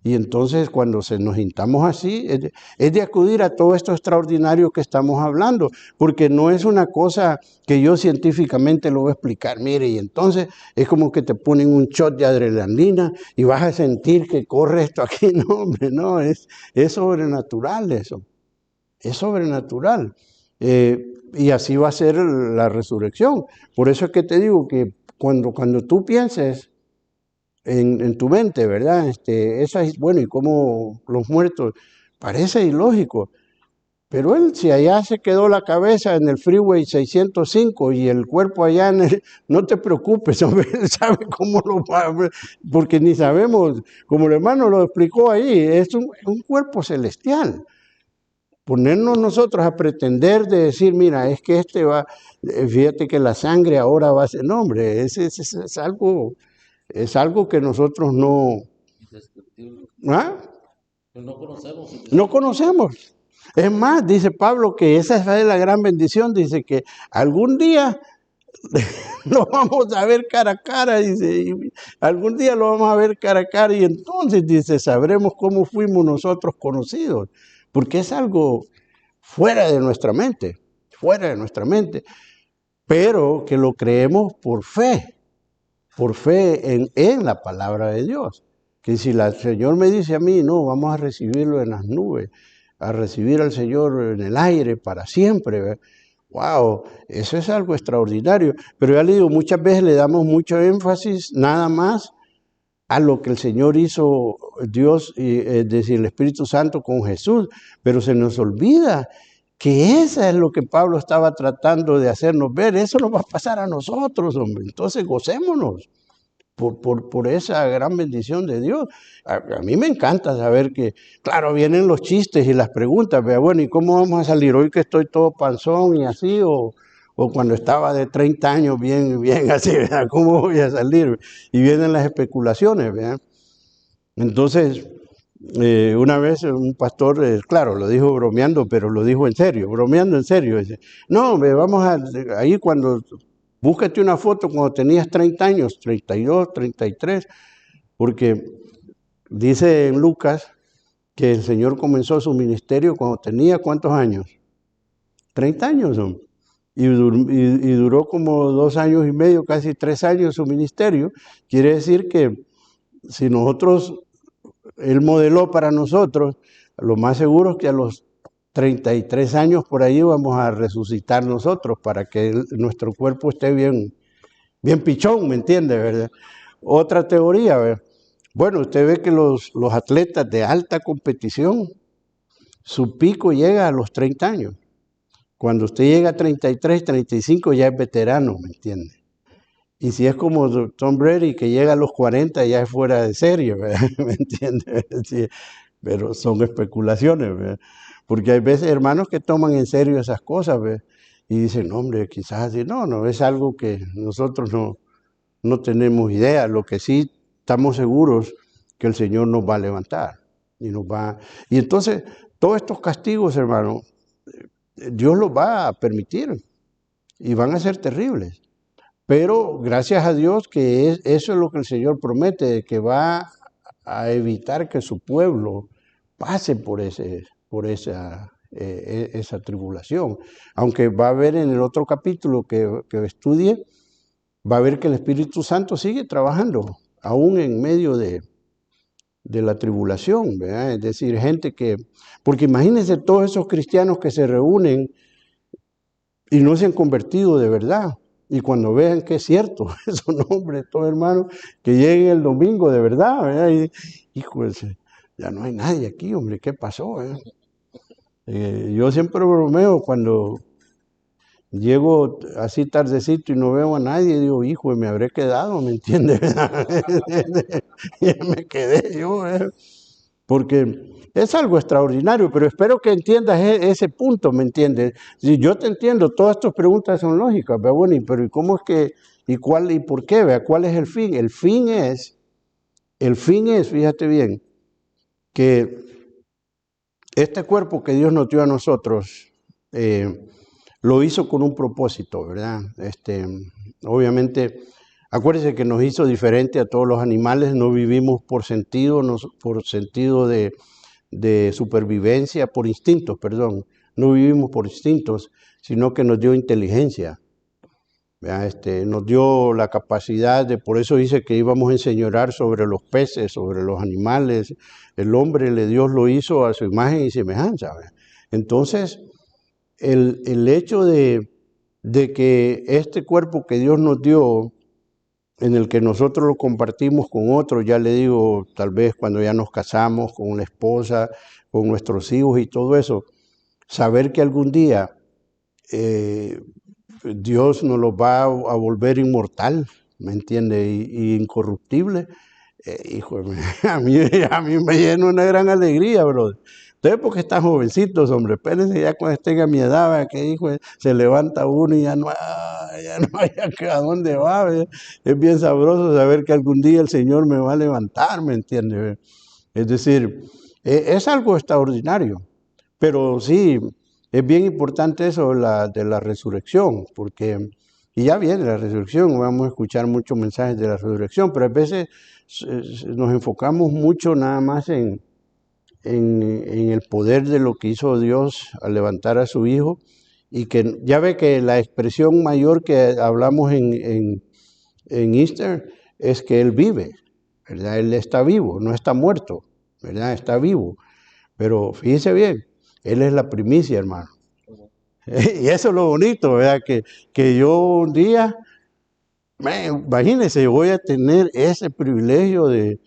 [SPEAKER 1] Y entonces cuando nos sintamos así, es de acudir a todo esto extraordinario que estamos hablando, porque no es una cosa que yo científicamente lo voy a explicar. Mire, y entonces es como que te ponen un shot de adrenalina y vas a sentir que corre esto aquí. No, hombre, no, es sobrenatural eso. Es sobrenatural. Y así va a ser la resurrección. Por eso es que te digo que cuando tú pienses en tu mente, ¿verdad? Bueno, y cómo los muertos, parece ilógico, pero él, si allá se quedó la cabeza en el Freeway 605 y el cuerpo allá no te preocupes, hombre, él sabe cómo lo va, porque ni sabemos, como el hermano lo explicó ahí, es un cuerpo celestial. Ponernos nosotros a pretender de decir, mira, es que fíjate que la sangre ahora va a ser, no, hombre, es algo que nosotros no... ¿Ah?
[SPEAKER 2] No conocemos.
[SPEAKER 1] No conocemos. Es más, dice Pablo que esa es la gran bendición, dice que algún día lo vamos a ver cara a cara, dice, y algún día lo vamos a ver cara a cara y entonces, dice, sabremos cómo fuimos nosotros conocidos. porque es algo fuera de nuestra mente, pero que lo creemos por fe en la palabra de Dios. Que si el Señor me dice a mí, no, vamos a recibirlo en las nubes, a recibir al Señor en el aire para siempre, ¿verdad? Wow, eso es algo extraordinario. Pero ya le digo, muchas veces le damos mucho énfasis nada más a lo que el Señor hizo, Dios, es decir, el Espíritu Santo con Jesús, pero se nos olvida que eso es lo que Pablo estaba tratando de hacernos ver. Eso nos va a pasar a nosotros, hombre. Entonces gocémonos por esa gran bendición de Dios. A mí me encanta saber que, claro, vienen los chistes y las preguntas, pero bueno, ¿y cómo vamos a salir hoy que estoy todo panzón y así? O cuando estaba de 30 años bien así, ¿verdad? ¿Cómo voy a salir? Y vienen las especulaciones, ¿verdad? Entonces, una vez un pastor, claro, lo dijo bromeando, pero lo dijo en serio, bromeando en serio. Dice, no, ahí cuando, búscate una foto cuando tenías 30 años, 32, 33, porque dice en Lucas que el Señor comenzó su ministerio cuando tenía, ¿cuántos años? 30 años, ¿no? Y duró como 2 años y medio, casi 3 años su ministerio. Quiere decir que si Él modeló para nosotros, lo más seguro es que a los 33 años por ahí vamos a resucitar nosotros para que nuestro cuerpo esté bien pichón, ¿me entiende? ¿Verdad? Otra teoría, ¿verdad? Bueno, usted ve que los atletas de alta competición, su pico llega a los 30 años. Cuando usted llega a 33, 35 ya es veterano, ¿me entiende? Y si es como Tom Brady, que llega a los 40, ya es fuera de serie, ¿verdad? ¿Me entiende? Sí, pero son especulaciones, ¿verdad? Porque hay veces hermanos que toman en serio esas cosas, ¿verdad? Y dicen, no, hombre, quizás así. No, es algo que nosotros no tenemos idea. Lo que sí estamos seguros que el Señor nos va a levantar. Y entonces, todos estos castigos, hermano, Dios los va a permitir y van a ser terribles. Pero gracias a Dios que eso es lo que el Señor promete, que va a evitar que su pueblo pase por esa tribulación. Aunque va a haber en el otro capítulo que estudie, va a ver que el Espíritu Santo sigue trabajando, aún en medio de la tribulación, ¿verdad? Es decir, porque imagínense todos esos cristianos que se reúnen y no se han convertido de verdad. Y cuando vean que es cierto, esos nombres, todos hermanos, que lleguen el domingo de verdad, ¿verdad? Y, hijo, ya no hay nadie aquí, hombre, ¿qué pasó? Yo siempre bromeo cuando llego así tardecito y no veo a nadie, digo, hijo, me habré quedado, ¿me entiendes? Ya me quedé yo, porque es algo extraordinario, pero espero que entiendas ese punto, ¿me entiendes? Si yo te entiendo, todas tus preguntas son lógicas, pero bueno, pero ¿y cómo es que, y cuál, y por qué? ¿Vea? ¿Cuál es el fin? El fin es, fíjate bien, que este cuerpo que Dios nos dio a nosotros, lo hizo con un propósito, ¿verdad? Obviamente, acuérdense que nos hizo diferente a todos los animales, no vivimos por sentido de supervivencia, por instintos, perdón. No vivimos por instintos, sino que nos dio inteligencia. Nos dio la capacidad por eso dice que íbamos a enseñorear sobre los peces, sobre los animales. El hombre, Dios lo hizo a su imagen y semejanza. Entonces, el hecho de que este cuerpo que Dios nos dio, en el que nosotros lo compartimos con otros, ya le digo, tal vez cuando ya nos casamos con una esposa, con nuestros hijos y todo eso, saber que algún día Dios nos lo va a volver inmortal, ¿me entiende? Y incorruptible. Hijo, a mí me llena una gran alegría, brother. Ustedes porque están jovencitos, hombre, espérense ya cuando estén a mi edad, que hijo, se levanta uno y ya no hay a dónde va. ¿Ve? Es bien sabroso saber que algún día el Señor me va a levantar, ¿me entiende? Es decir, es algo extraordinario, pero sí, es bien importante eso de la resurrección, porque, y ya viene la resurrección, vamos a escuchar muchos mensajes de la resurrección, pero a veces nos enfocamos mucho nada más en en el poder de lo que hizo Dios al levantar a su Hijo, y que ya ve que la expresión mayor que hablamos en Easter es que Él vive, ¿verdad? Él está vivo, no está muerto, ¿verdad? Está vivo. Pero fíjese bien, Él es la primicia, hermano. Y eso es lo bonito, ¿verdad? Que yo un día, imagínense, voy a tener ese privilegio de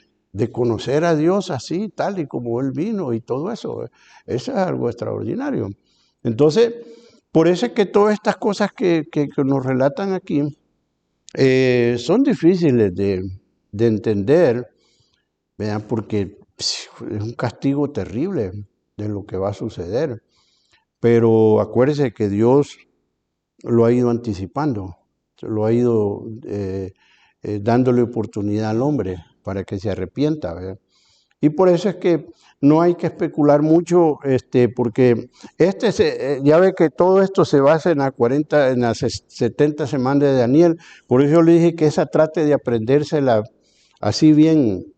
[SPEAKER 1] conocer a Dios así, tal y como Él vino y todo eso. Eso es algo extraordinario. Entonces, por eso es que todas estas cosas que nos relatan aquí son difíciles de entender, ¿verdad? Porque es un castigo terrible de lo que va a suceder. Pero acuérdese que Dios lo ha ido anticipando, lo ha ido dándole oportunidad al hombre para que se arrepienta, ¿verdad? Y por eso es que no hay que especular mucho, porque ya ve que todo esto se basa en las 70 semanas de Daniel. Por eso yo le dije que esa trate de aprendérsela así bien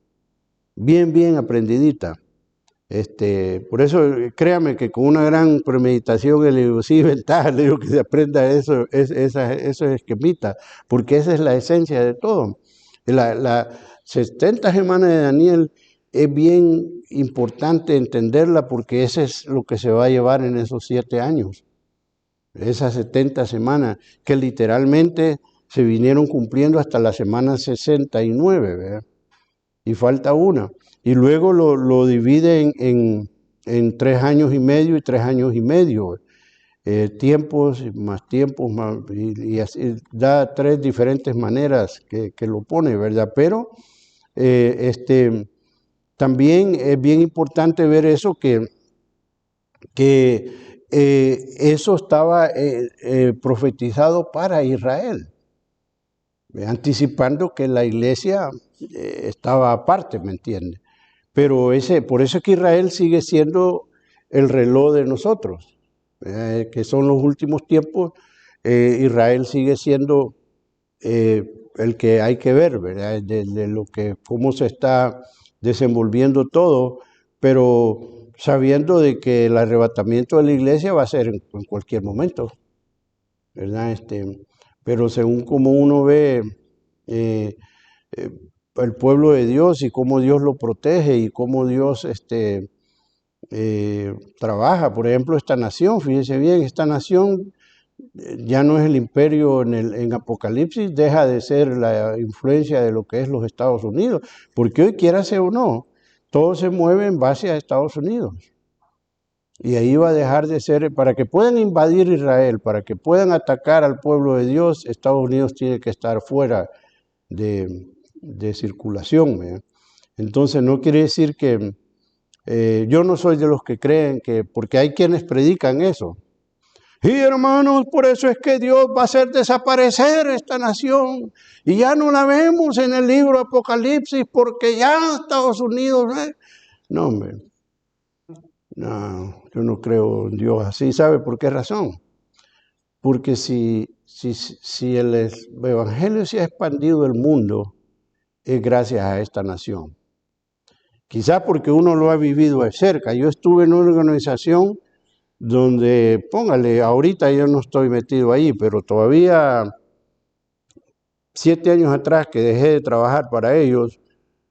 [SPEAKER 1] aprendidita. Por eso créame que con una gran premeditación le digo, sí, ventaja, le digo que se aprenda esos esquemitas, porque esa es la esencia de todo. La 70 semanas de Daniel es bien importante entenderla, porque eso es lo que se va a llevar en esos 7 años. Esas 70 semanas que literalmente se vinieron cumpliendo hasta la semana 69, ¿verdad? Y falta una. Y luego lo divide en 3 años y medio y 3 años y medio. Tiempos, y así da 3 diferentes maneras que lo pone, ¿verdad? Pero también es bien importante ver eso, que eso estaba profetizado para Israel, anticipando que la iglesia estaba aparte, ¿me entiende? Pero por eso es que Israel sigue siendo el reloj de nosotros, que son los últimos tiempos. Israel sigue siendo el que hay que ver, ¿verdad? De cómo se está desenvolviendo todo, pero sabiendo de que el arrebatamiento de la iglesia va a ser en cualquier momento, ¿verdad? Pero según como uno ve el pueblo de Dios y cómo Dios lo protege y cómo Dios trabaja. Por ejemplo, esta nación, fíjense bien, esta nación ya no es el imperio en Apocalipsis, deja de ser la influencia de lo que es los Estados Unidos, porque hoy, quiérase o no, todo se mueve en base a Estados Unidos. Y ahí va a dejar de ser, para que puedan invadir Israel, para que puedan atacar al pueblo de Dios, Estados Unidos tiene que estar fuera de circulación, ¿eh? Entonces no quiere decir que yo no soy de los que creen que, porque hay quienes predican eso. Y hermanos, por eso es que Dios va a hacer desaparecer esta nación y ya no la vemos en el libro Apocalipsis porque ya Estados Unidos... No, hombre, no, yo no creo en Dios así. ¿Sabe por qué razón? Porque si el evangelio se ha expandido el mundo, es gracias a esta nación. Quizás porque uno lo ha vivido de cerca. Yo estuve en una organización donde, póngale, ahorita yo no estoy metido ahí, pero todavía 7 años atrás que dejé de trabajar para ellos,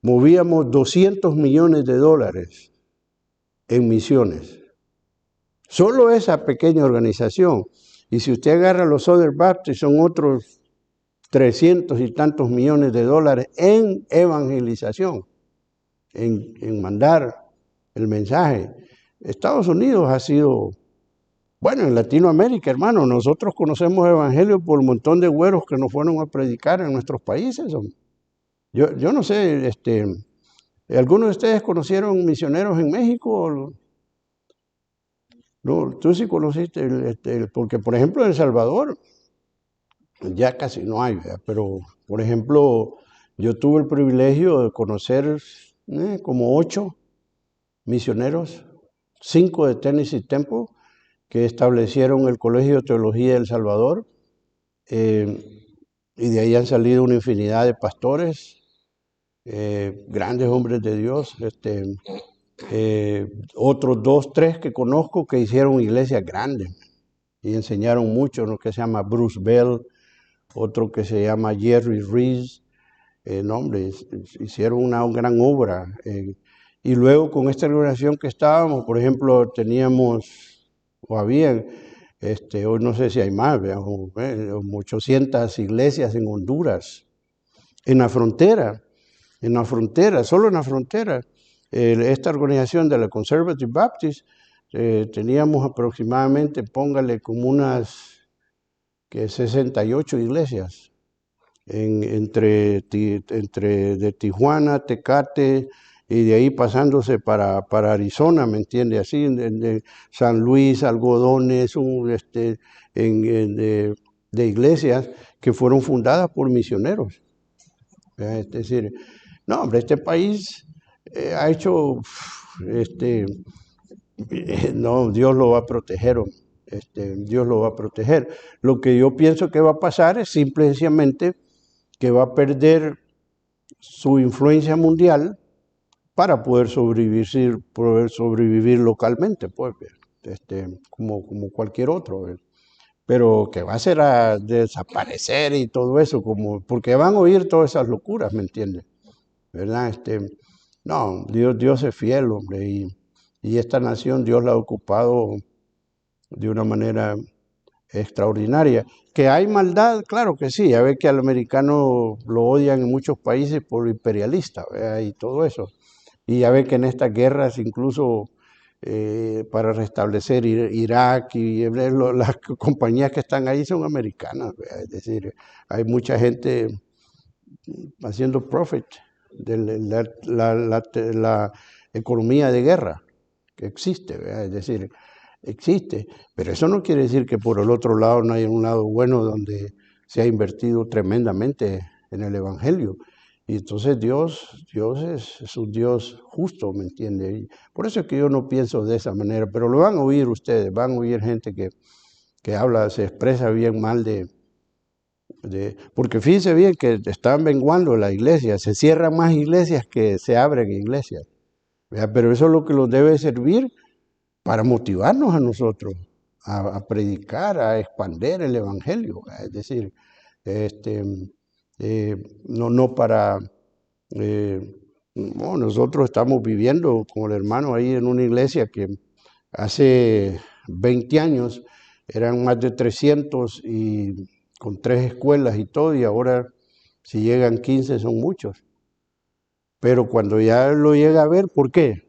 [SPEAKER 1] movíamos $200 millones en misiones. Solo esa pequeña organización. Y si usted agarra los Southern Baptist, son otros 300 y tantos millones de dólares en evangelización, en mandar el mensaje. Estados Unidos ha sido, bueno, en Latinoamérica, hermano, nosotros conocemos el evangelio por un montón de güeros que nos fueron a predicar en nuestros países. Yo no sé, ¿algunos de ustedes conocieron misioneros en México? No, tú sí conociste, porque por ejemplo en El Salvador ya casi no hay, ¿verdad? Pero por ejemplo yo tuve el privilegio de conocer como 8 misioneros, 5 de Tennessee Temple, que establecieron el Colegio de Teología de El Salvador, y de ahí han salido una infinidad de pastores, grandes hombres de Dios, Otros 2, 3 que conozco que hicieron iglesias grandes y enseñaron mucho, uno que se llama Bruce Bell, otro que se llama Jerry Reese, hombre, hicieron una gran obra. Y luego con esta organización que estábamos, por ejemplo, teníamos, o había, hoy no sé si hay más, 800 iglesias en Honduras, en la frontera, solo en la frontera. Esta organización de la Conservative Baptist, teníamos aproximadamente, póngale como unas 68 iglesias, entre de Tijuana, Tecate, y de ahí pasándose para Arizona, ¿me entiende? Así, de San Luis, Algodones, de iglesias que fueron fundadas por misioneros. Es decir, no, hombre, este país ha hecho, no, Dios lo va a proteger, Dios lo va a proteger. Lo que yo pienso que va a pasar es simple y sencillamente que va a perder su influencia mundial para poder sobrevivir localmente, pues, como cualquier otro. Pero que va a ser a desaparecer y todo eso, porque van a oír todas esas locuras, ¿me entiendes? ¿Verdad? No, Dios es fiel, hombre, y esta nación Dios la ha ocupado de una manera extraordinaria. ¿Que hay maldad? Claro que sí. Ya ve que al americano lo odian en muchos países por imperialista, ¿verdad? Y todo eso. Y ya ve que en estas guerras, incluso para restablecer Irak y las compañías que están ahí son americanas, ¿verdad? Es decir, hay mucha gente haciendo profit de la economía de guerra que existe, ¿verdad? Es decir, existe, pero eso no quiere decir que por el otro lado no hay un lado bueno donde se ha invertido tremendamente en el Evangelio. Y entonces Dios es un Dios justo, ¿me entiende? Y por eso es que yo no pienso de esa manera, pero lo van a oír ustedes, van a oír gente que habla, se expresa bien mal porque fíjense bien que están menguando la iglesia, se cierran más iglesias que se abren iglesias, ¿verdad? Pero eso es lo que los debe servir para motivarnos a nosotros a predicar, a expandir el Evangelio, es decir, no para... no, nosotros estamos viviendo con el hermano ahí en una iglesia que hace 20 años eran más de 300 y con 3 escuelas y todo, y ahora si llegan 15 son muchos. Pero cuando ya lo llega a ver, ¿por qué?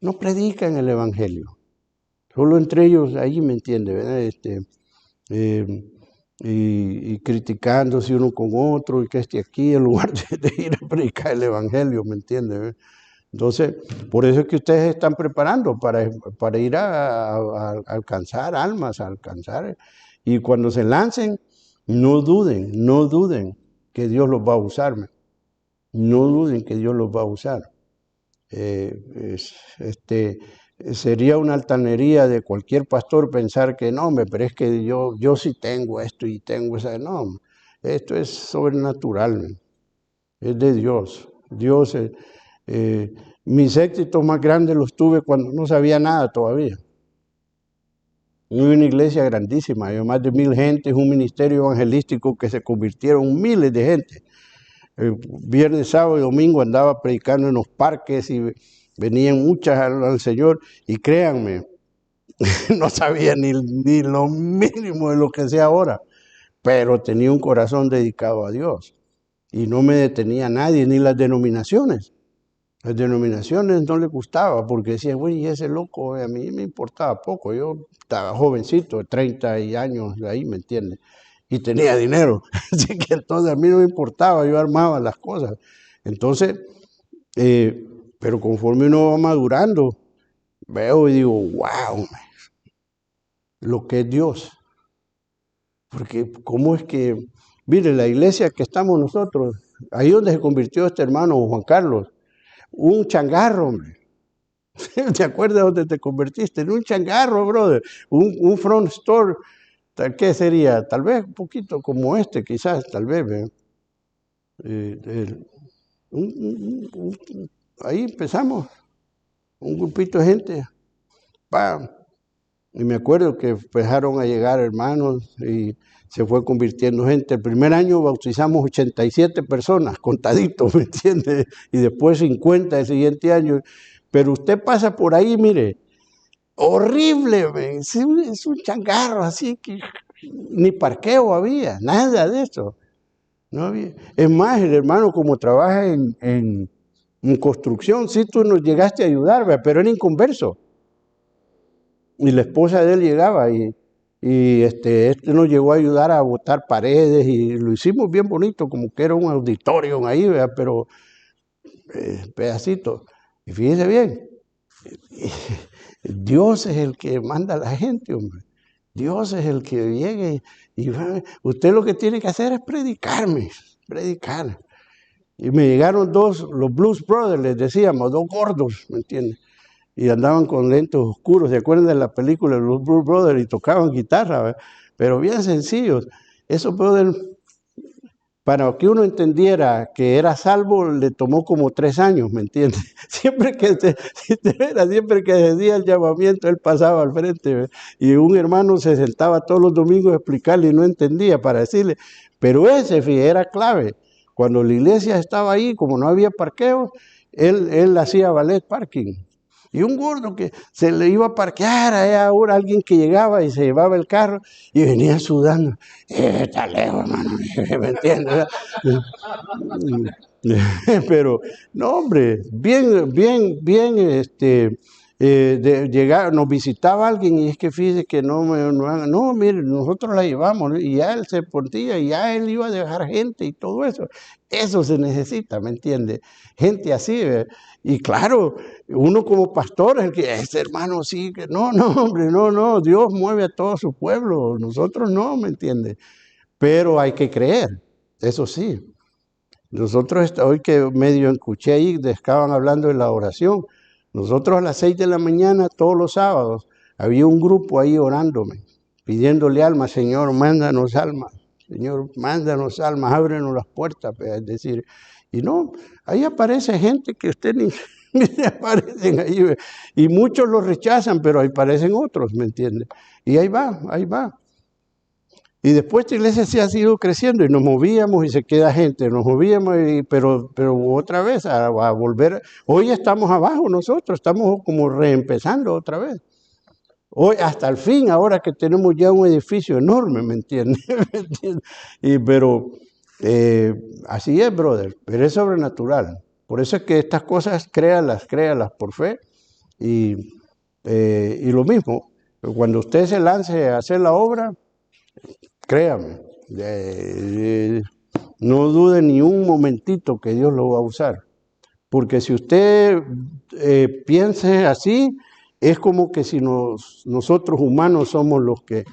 [SPEAKER 1] No predican el Evangelio. Solo entre ellos, ahí me entiende, ¿verdad? Y criticándose uno con otro, y que aquí, en lugar de ir a predicar el Evangelio, ¿me entiende? ¿Verdad? Entonces, por eso es que ustedes están preparando para ir a alcanzar almas, a alcanzar. Y cuando se lancen, no duden que Dios los va a usar. No duden que Dios los va a usar. Sería una altanería de cualquier pastor pensar que no, pero es que yo sí tengo esto y tengo esa. No, esto es sobrenatural, es de Dios. Dios, mis éxitos más grandes los tuve cuando no sabía nada todavía. Hubo una iglesia grandísima, había más de 1000 gentes, un ministerio evangelístico que se convirtieron miles de gente. El viernes, sábado y domingo andaba predicando en los parques y venían muchas al Señor, y créanme, no sabía ni lo mínimo de lo que sé ahora, pero tenía un corazón dedicado a Dios y no me detenía nadie, ni las denominaciones. Las denominaciones no les gustaba porque decían, güey, ese loco, a mí me importaba poco, yo estaba jovencito, 30 años de ahí, ¿me entiendes? Y tenía dinero, así que entonces a mí no me importaba, yo armaba las cosas. Entonces, pero conforme uno va madurando, veo y digo, wow, lo que es Dios. Porque cómo es que, mire, la iglesia que estamos nosotros, ahí donde se convirtió este hermano Juan Carlos, un changarro, hombre. ¿Te acuerdas dónde te convertiste? En un changarro, brother. Un front store, ¿qué sería? Tal vez un poquito como este, quizás, tal vez. Ahí empezamos. un grupito de gente. ¡Pam! Y me acuerdo que empezaron a llegar hermanos y se fue convirtiendo gente. El primer año bautizamos 87 personas, contaditos, ¿me entiende? Y después 50 el siguiente año. Pero usted pasa por ahí, mire, horrible, es un changarro así que ni parqueo había, nada de eso. No había. Es más, el hermano como trabaja en construcción, sí tú nos llegaste a ayudar, ¿verdad? Pero era inconverso. Y la esposa de él llegaba y este nos llegó a ayudar a botar paredes y lo hicimos bien bonito, como que era un auditorio ahí, ¿verdad? Pero pedacitos. Y fíjese bien, Dios es el que manda a la gente, hombre. Dios es el que llegue y usted lo que tiene que hacer es predicar. Y me llegaron los Blues Brothers, les decíamos, dos gordos, ¿me entiendes? Y andaban con lentes oscuros. ¿Se acuerdan de la película de los Blues Brothers? Y tocaban guitarra, ¿verdad? Pero bien sencillos. Esos brothers, para que uno entendiera que era salvo, le tomó como 3 años, ¿me entiendes? Siempre que decía el llamamiento, él pasaba al frente, ¿verdad? Y un hermano se sentaba todos los domingos a explicarle y no entendía para decirle. Pero ese, fíjate, era clave. Cuando la iglesia estaba ahí, como no había parqueo, él hacía ballet parking. Y un gordo que se le iba a parquear allá ahora, alguien que llegaba y se llevaba el carro y venía sudando. Está lejos, hermano, ¿me entiendes? Pero, no, hombre, bien, nos visitaba alguien y es que fíjese que no, mire, nosotros la llevamos, ¿no? Y ya él se portía y ya él iba a dejar gente y todo eso. Eso se necesita, ¿me entiende? Gente así, ¿verdad? Y claro, uno como pastor, el que ese hermano sí, que no, hombre, no, Dios mueve a todo su pueblo, nosotros no, ¿me entiende? Pero hay que creer, eso sí. Nosotros, hoy que medio escuché ahí, estaban hablando de la oración. Nosotros a las 6 de la mañana, todos los sábados, había un grupo ahí orándome, pidiéndole alma, Señor, mándanos alma. Señor, mándanos almas, ábrenos las puertas, es decir, y no, ahí aparece gente que usted ni aparecen ahí, y muchos los rechazan, pero ahí aparecen otros, ¿me entiende? Y ahí va. Y después esta iglesia sí ha sido creciendo y nos movíamos y se queda gente, nos movíamos, pero otra vez a volver. Hoy estamos abajo nosotros, estamos como reempezando otra vez. Hoy hasta el fin, ahora que tenemos ya un edificio enorme, ¿me entiendes? Pero así es, brother, pero es sobrenatural. Por eso es que estas cosas créalas por fe. Y lo mismo, cuando usted se lance a hacer la obra, créame, no dude ni un momentito que Dios lo va a usar. Porque si usted piensa así, es como que si nosotros humanos somos los que...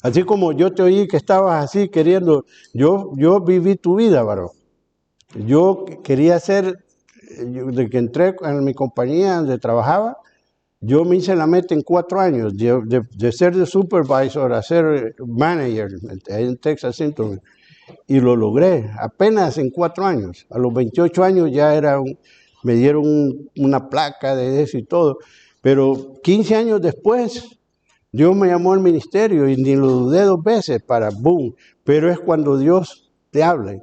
[SPEAKER 1] así como yo te oí que estabas así queriendo... Yo viví tu vida, varón. Yo quería ser... de que entré en mi compañía donde trabajaba, yo me hice la meta en 4 años, de ser de supervisor a ser manager en Texas Instruments. Y lo logré, apenas en 4 años. A los 28 años ya me dieron una placa de eso y todo. Pero 15 años después, Dios me llamó al ministerio y ni lo dudé 2 veces para boom. Pero es cuando Dios te habla.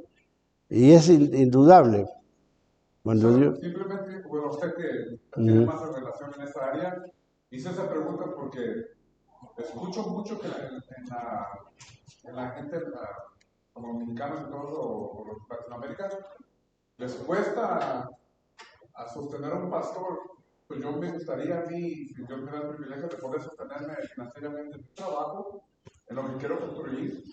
[SPEAKER 1] Y es indudable. Cuando Dios...
[SPEAKER 3] Simplemente, bueno, usted que tiene más relación en esa área, hice esa pregunta porque escucho mucho que en la gente, como mexicanos y todos o los latinoamericanos, les cuesta a sostener a un pastor. Pues yo me gustaría a mí, si Dios me da el privilegio de poder sostenerme financieramente en mi trabajo, en lo que quiero construir,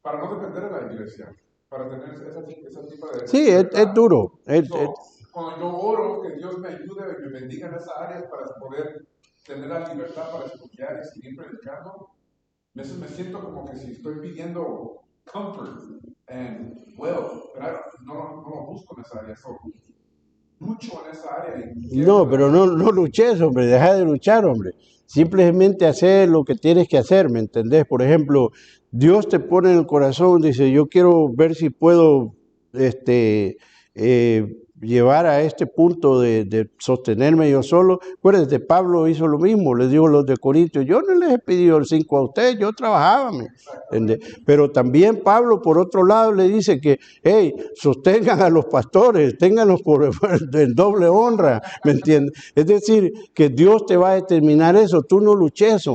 [SPEAKER 3] para no depender de la iglesia, para tener esa tipo de...
[SPEAKER 1] Sí, es duro.
[SPEAKER 3] Cuando yo oro, que Dios me ayude y me bendiga en esas áreas para poder tener la libertad para estudiar y seguir predicando, me siento como que si estoy pidiendo comfort and wealth, pero no lo busco en esa área, lucho en esa área.
[SPEAKER 1] No, pero no luches, hombre, deja de luchar, hombre. Simplemente hacer lo que tienes que hacer, ¿me entendés? Por ejemplo, Dios te pone en el corazón, dice, yo quiero ver si puedo llevar a este punto de sostenerme yo solo. Acuérdense, Pablo hizo lo mismo, les dijo a los de Corintios, yo no les he pedido el 5 a ustedes, yo trabajaba. Pero también Pablo, por otro lado, le dice que, hey, sostengan a los pastores, ténganlos en doble honra, ¿me entiendes? Es decir, que Dios te va a determinar eso, tú no luches,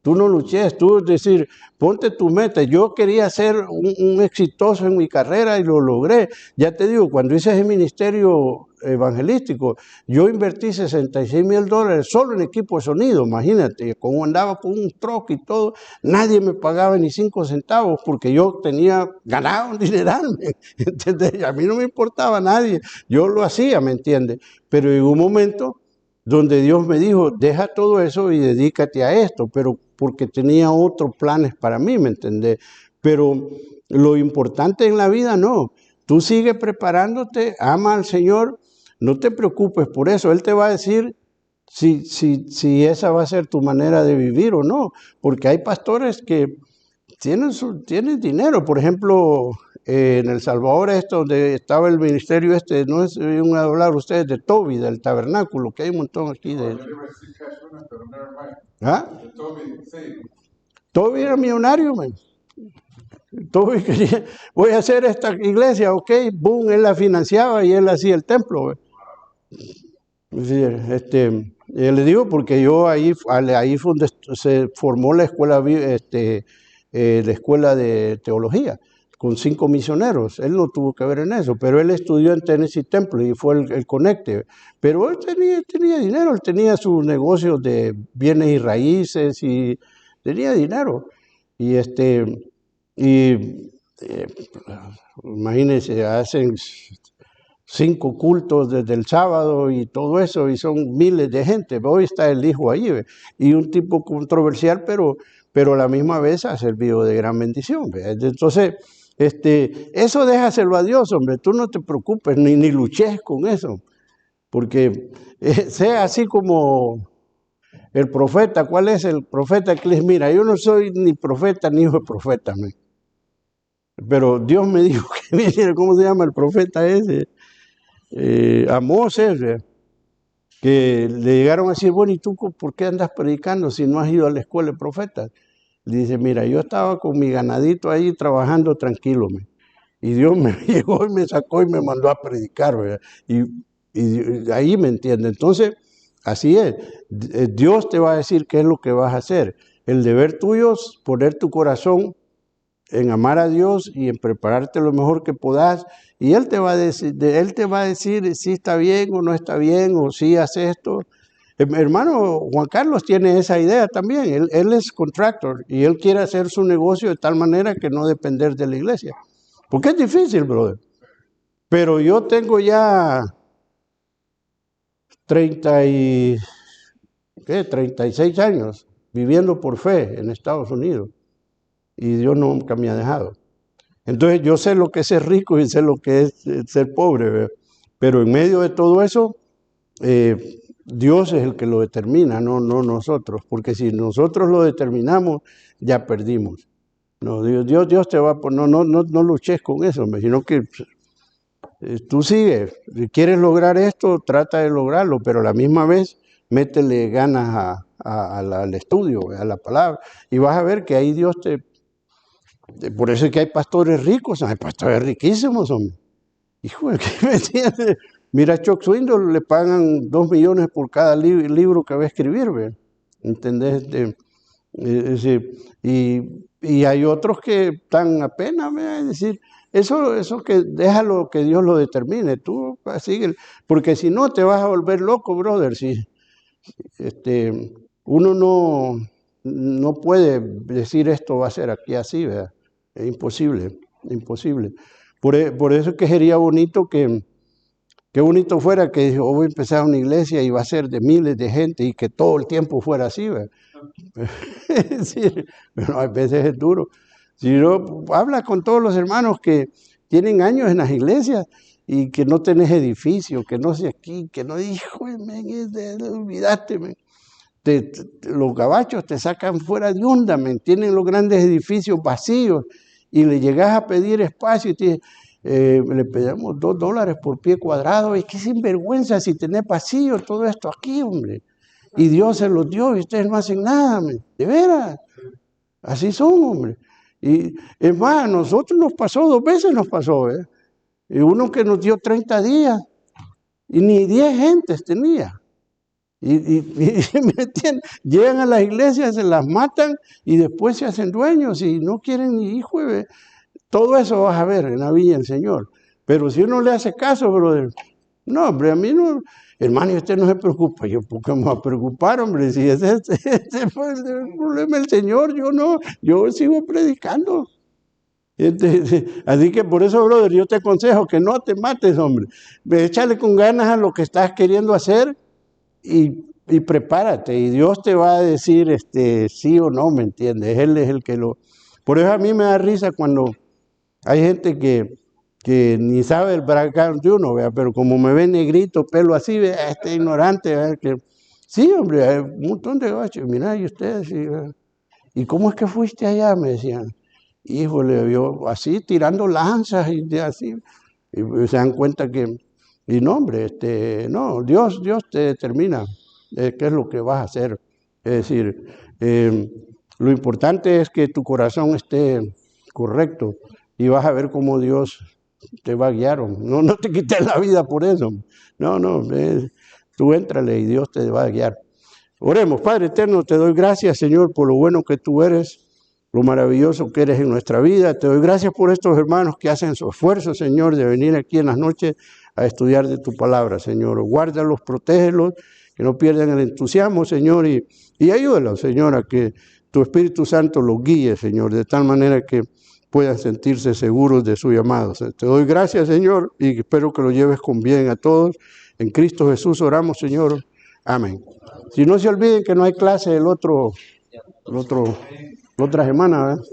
[SPEAKER 1] tú no luches, tú es decir, ponte tu meta. Yo quería ser un exitoso en mi carrera y lo logré. Ya te digo, cuando hice ese ministerio evangelístico, yo invertí $66,000 solo en equipo de sonido, imagínate, como andaba con un truck y todo, nadie me pagaba ni 5 centavos porque yo ganaba un dineral, ¿entiendes? A mí no me importaba nadie, yo lo hacía, ¿me entiendes? Pero en un momento donde Dios me dijo, deja todo eso y dedícate a esto, pero porque tenía otros planes para mí, ¿me entendés? Pero lo importante en la vida no, tú sigues preparándote, ama al Señor, no te preocupes por eso, Él te va a decir si esa va a ser tu manera de vivir o no, porque hay pastores que tienen dinero, por ejemplo, en El Salvador, donde estaba el ministerio no es un hablar ustedes de Toby, del tabernáculo, que hay un montón aquí de... ¿Ah? Toby era millonario, man. Toby quería, voy a hacer esta iglesia, ok, boom, él la financiaba y él hacía el templo. Le digo porque yo ahí fue donde se formó la escuela, la escuela de teología, con 5 misioneros. Él no tuvo que ver en eso, pero él estudió en Tennessee Temple y fue el conecte. Pero él tenía dinero, él tenía sus negocios de bienes y raíces y tenía dinero. Imagínense, hacen 5 cultos desde el sábado y todo eso, y son miles de gente. Hoy está el hijo ahí, y un tipo controversial, pero a la misma vez ha servido de gran bendición. Entonces, eso déjaselo a Dios, hombre, tú no te preocupes, ni luches con eso, porque sea así como el profeta. ¿Cuál es el profeta que les mira? Yo no soy ni profeta ni hijo de profeta, pero Dios me dijo que viniera. ¿Cómo se llama el profeta ese? Amós, que le llegaron a decir, bueno, ¿y tú por qué andas predicando si no has ido a la escuela de profetas? Dice, mira, yo estaba con mi ganadito ahí trabajando tranquilo, y Dios me llegó y me sacó y me mandó a predicar, ¿verdad? Y ahí me entiende. Entonces, así es, Dios te va a decir qué es lo que vas a hacer. El deber tuyo es poner tu corazón en amar a Dios y en prepararte lo mejor que puedas, y Él te va a decir si está bien o no está bien, o si hace esto. Hermano Juan Carlos tiene esa idea también, él es contractor y él quiere hacer su negocio de tal manera que no depender de la iglesia, porque es difícil, brother. Pero yo tengo ya 36 años viviendo por fe en Estados Unidos, y Dios nunca me ha dejado. Entonces yo sé lo que es ser rico y sé lo que es ser pobre, ¿verdad? Pero en medio de todo eso, Dios es el que lo determina, no nosotros, porque si nosotros lo determinamos, ya perdimos. No, Dios te va a poner, no luches con eso, sino que tú sigues. Si quieres lograr esto, trata de lograrlo, pero a la misma vez métele ganas al estudio, a la palabra, y vas a ver que ahí Dios por eso es que hay pastores ricos, hay pastores riquísimos, hombre. Hijo, ¿qué me entiendes? Mira, a Chuck Swindoll le pagan $2 millones por cada libro que va a escribir, ¿ve? ¿Entendés? Y hay otros que están apenas, ¿ve? Es decir, eso que déjalo que Dios lo determine, tú sigue, porque si no te vas a volver loco, brother. Si, uno no puede decir esto va a ser aquí así, ¿verdad? Es imposible, imposible. Por eso es que sería bonito qué bonito fuera que voy a empezar una iglesia y va a ser de miles de gente y que todo el tiempo fuera así, ¿verdad? Sí, pero a veces es duro. Si no, habla con todos los hermanos que tienen años en las iglesias y que no tenés edificio, que no sé aquí, que no, hijo, olvídate, los gabachos te sacan fuera de onda, tienen los grandes edificios vacíos y le llegas a pedir espacio y te dicen, le pedimos $2 por pie cuadrado. Y qué sinvergüenza si tenés pasillo, todo esto aquí, hombre. Y Dios se los dio y ustedes no hacen nada, de veras. Así son, hombre. Y es más, a nosotros nos pasó, 2 veces nos pasó, ¿eh? Y uno que nos dio 30 días y ni 10 gentes tenía. Y ¿me entienden? Llegan a las iglesias, se las matan y después se hacen dueños y no quieren ni hijo. Todo eso vas a ver en la viña del Señor. Pero si uno le hace caso, brother, no, hombre, a mí no, hermano, y usted no se preocupa. Yo, ¿por qué me va a preocupar, hombre? Si ese fue el problema del Señor, yo no, yo sigo predicando. Así que por eso, brother, yo te aconsejo que no te mates, hombre. Échale con ganas a lo que estás queriendo hacer y prepárate. Y Dios te va a decir sí o no, ¿me entiendes? Él es el que lo... Por eso a mí me da risa cuando hay gente que ni sabe el background de uno, ¿vea? Pero como me ve negrito, pelo así, ¿vea? Ignorante, ¿vea? Que, sí, hombre, hay un montón de gachos. Mira, y ustedes, ¿y cómo es que fuiste allá? Me decían. Híjole, yo así tirando lanzas y así, y se dan cuenta que, y no, hombre, no, Dios te determina qué es lo que vas a hacer. Es decir, lo importante es que tu corazón esté correcto y vas a ver cómo Dios te va a guiar. No te quites la vida por eso. No, tú éntrale y Dios te va a guiar. Oremos. Padre eterno, te doy gracias, Señor, por lo bueno que tú eres, lo maravilloso que eres en nuestra vida. Te doy gracias por estos hermanos que hacen su esfuerzo, Señor, de venir aquí en las noches a estudiar de tu palabra, Señor. Guárdalos, protégelos, que no pierdan el entusiasmo, Señor, y ayúdalos, Señor, a que tu Espíritu Santo los guíe, Señor, de tal manera que puedan sentirse seguros de su llamado. Te doy gracias, Señor, y espero que lo lleves con bien a todos. En Cristo Jesús oramos, Señor. Amén. Si no se olviden que no hay clase la otra semana, ¿verdad?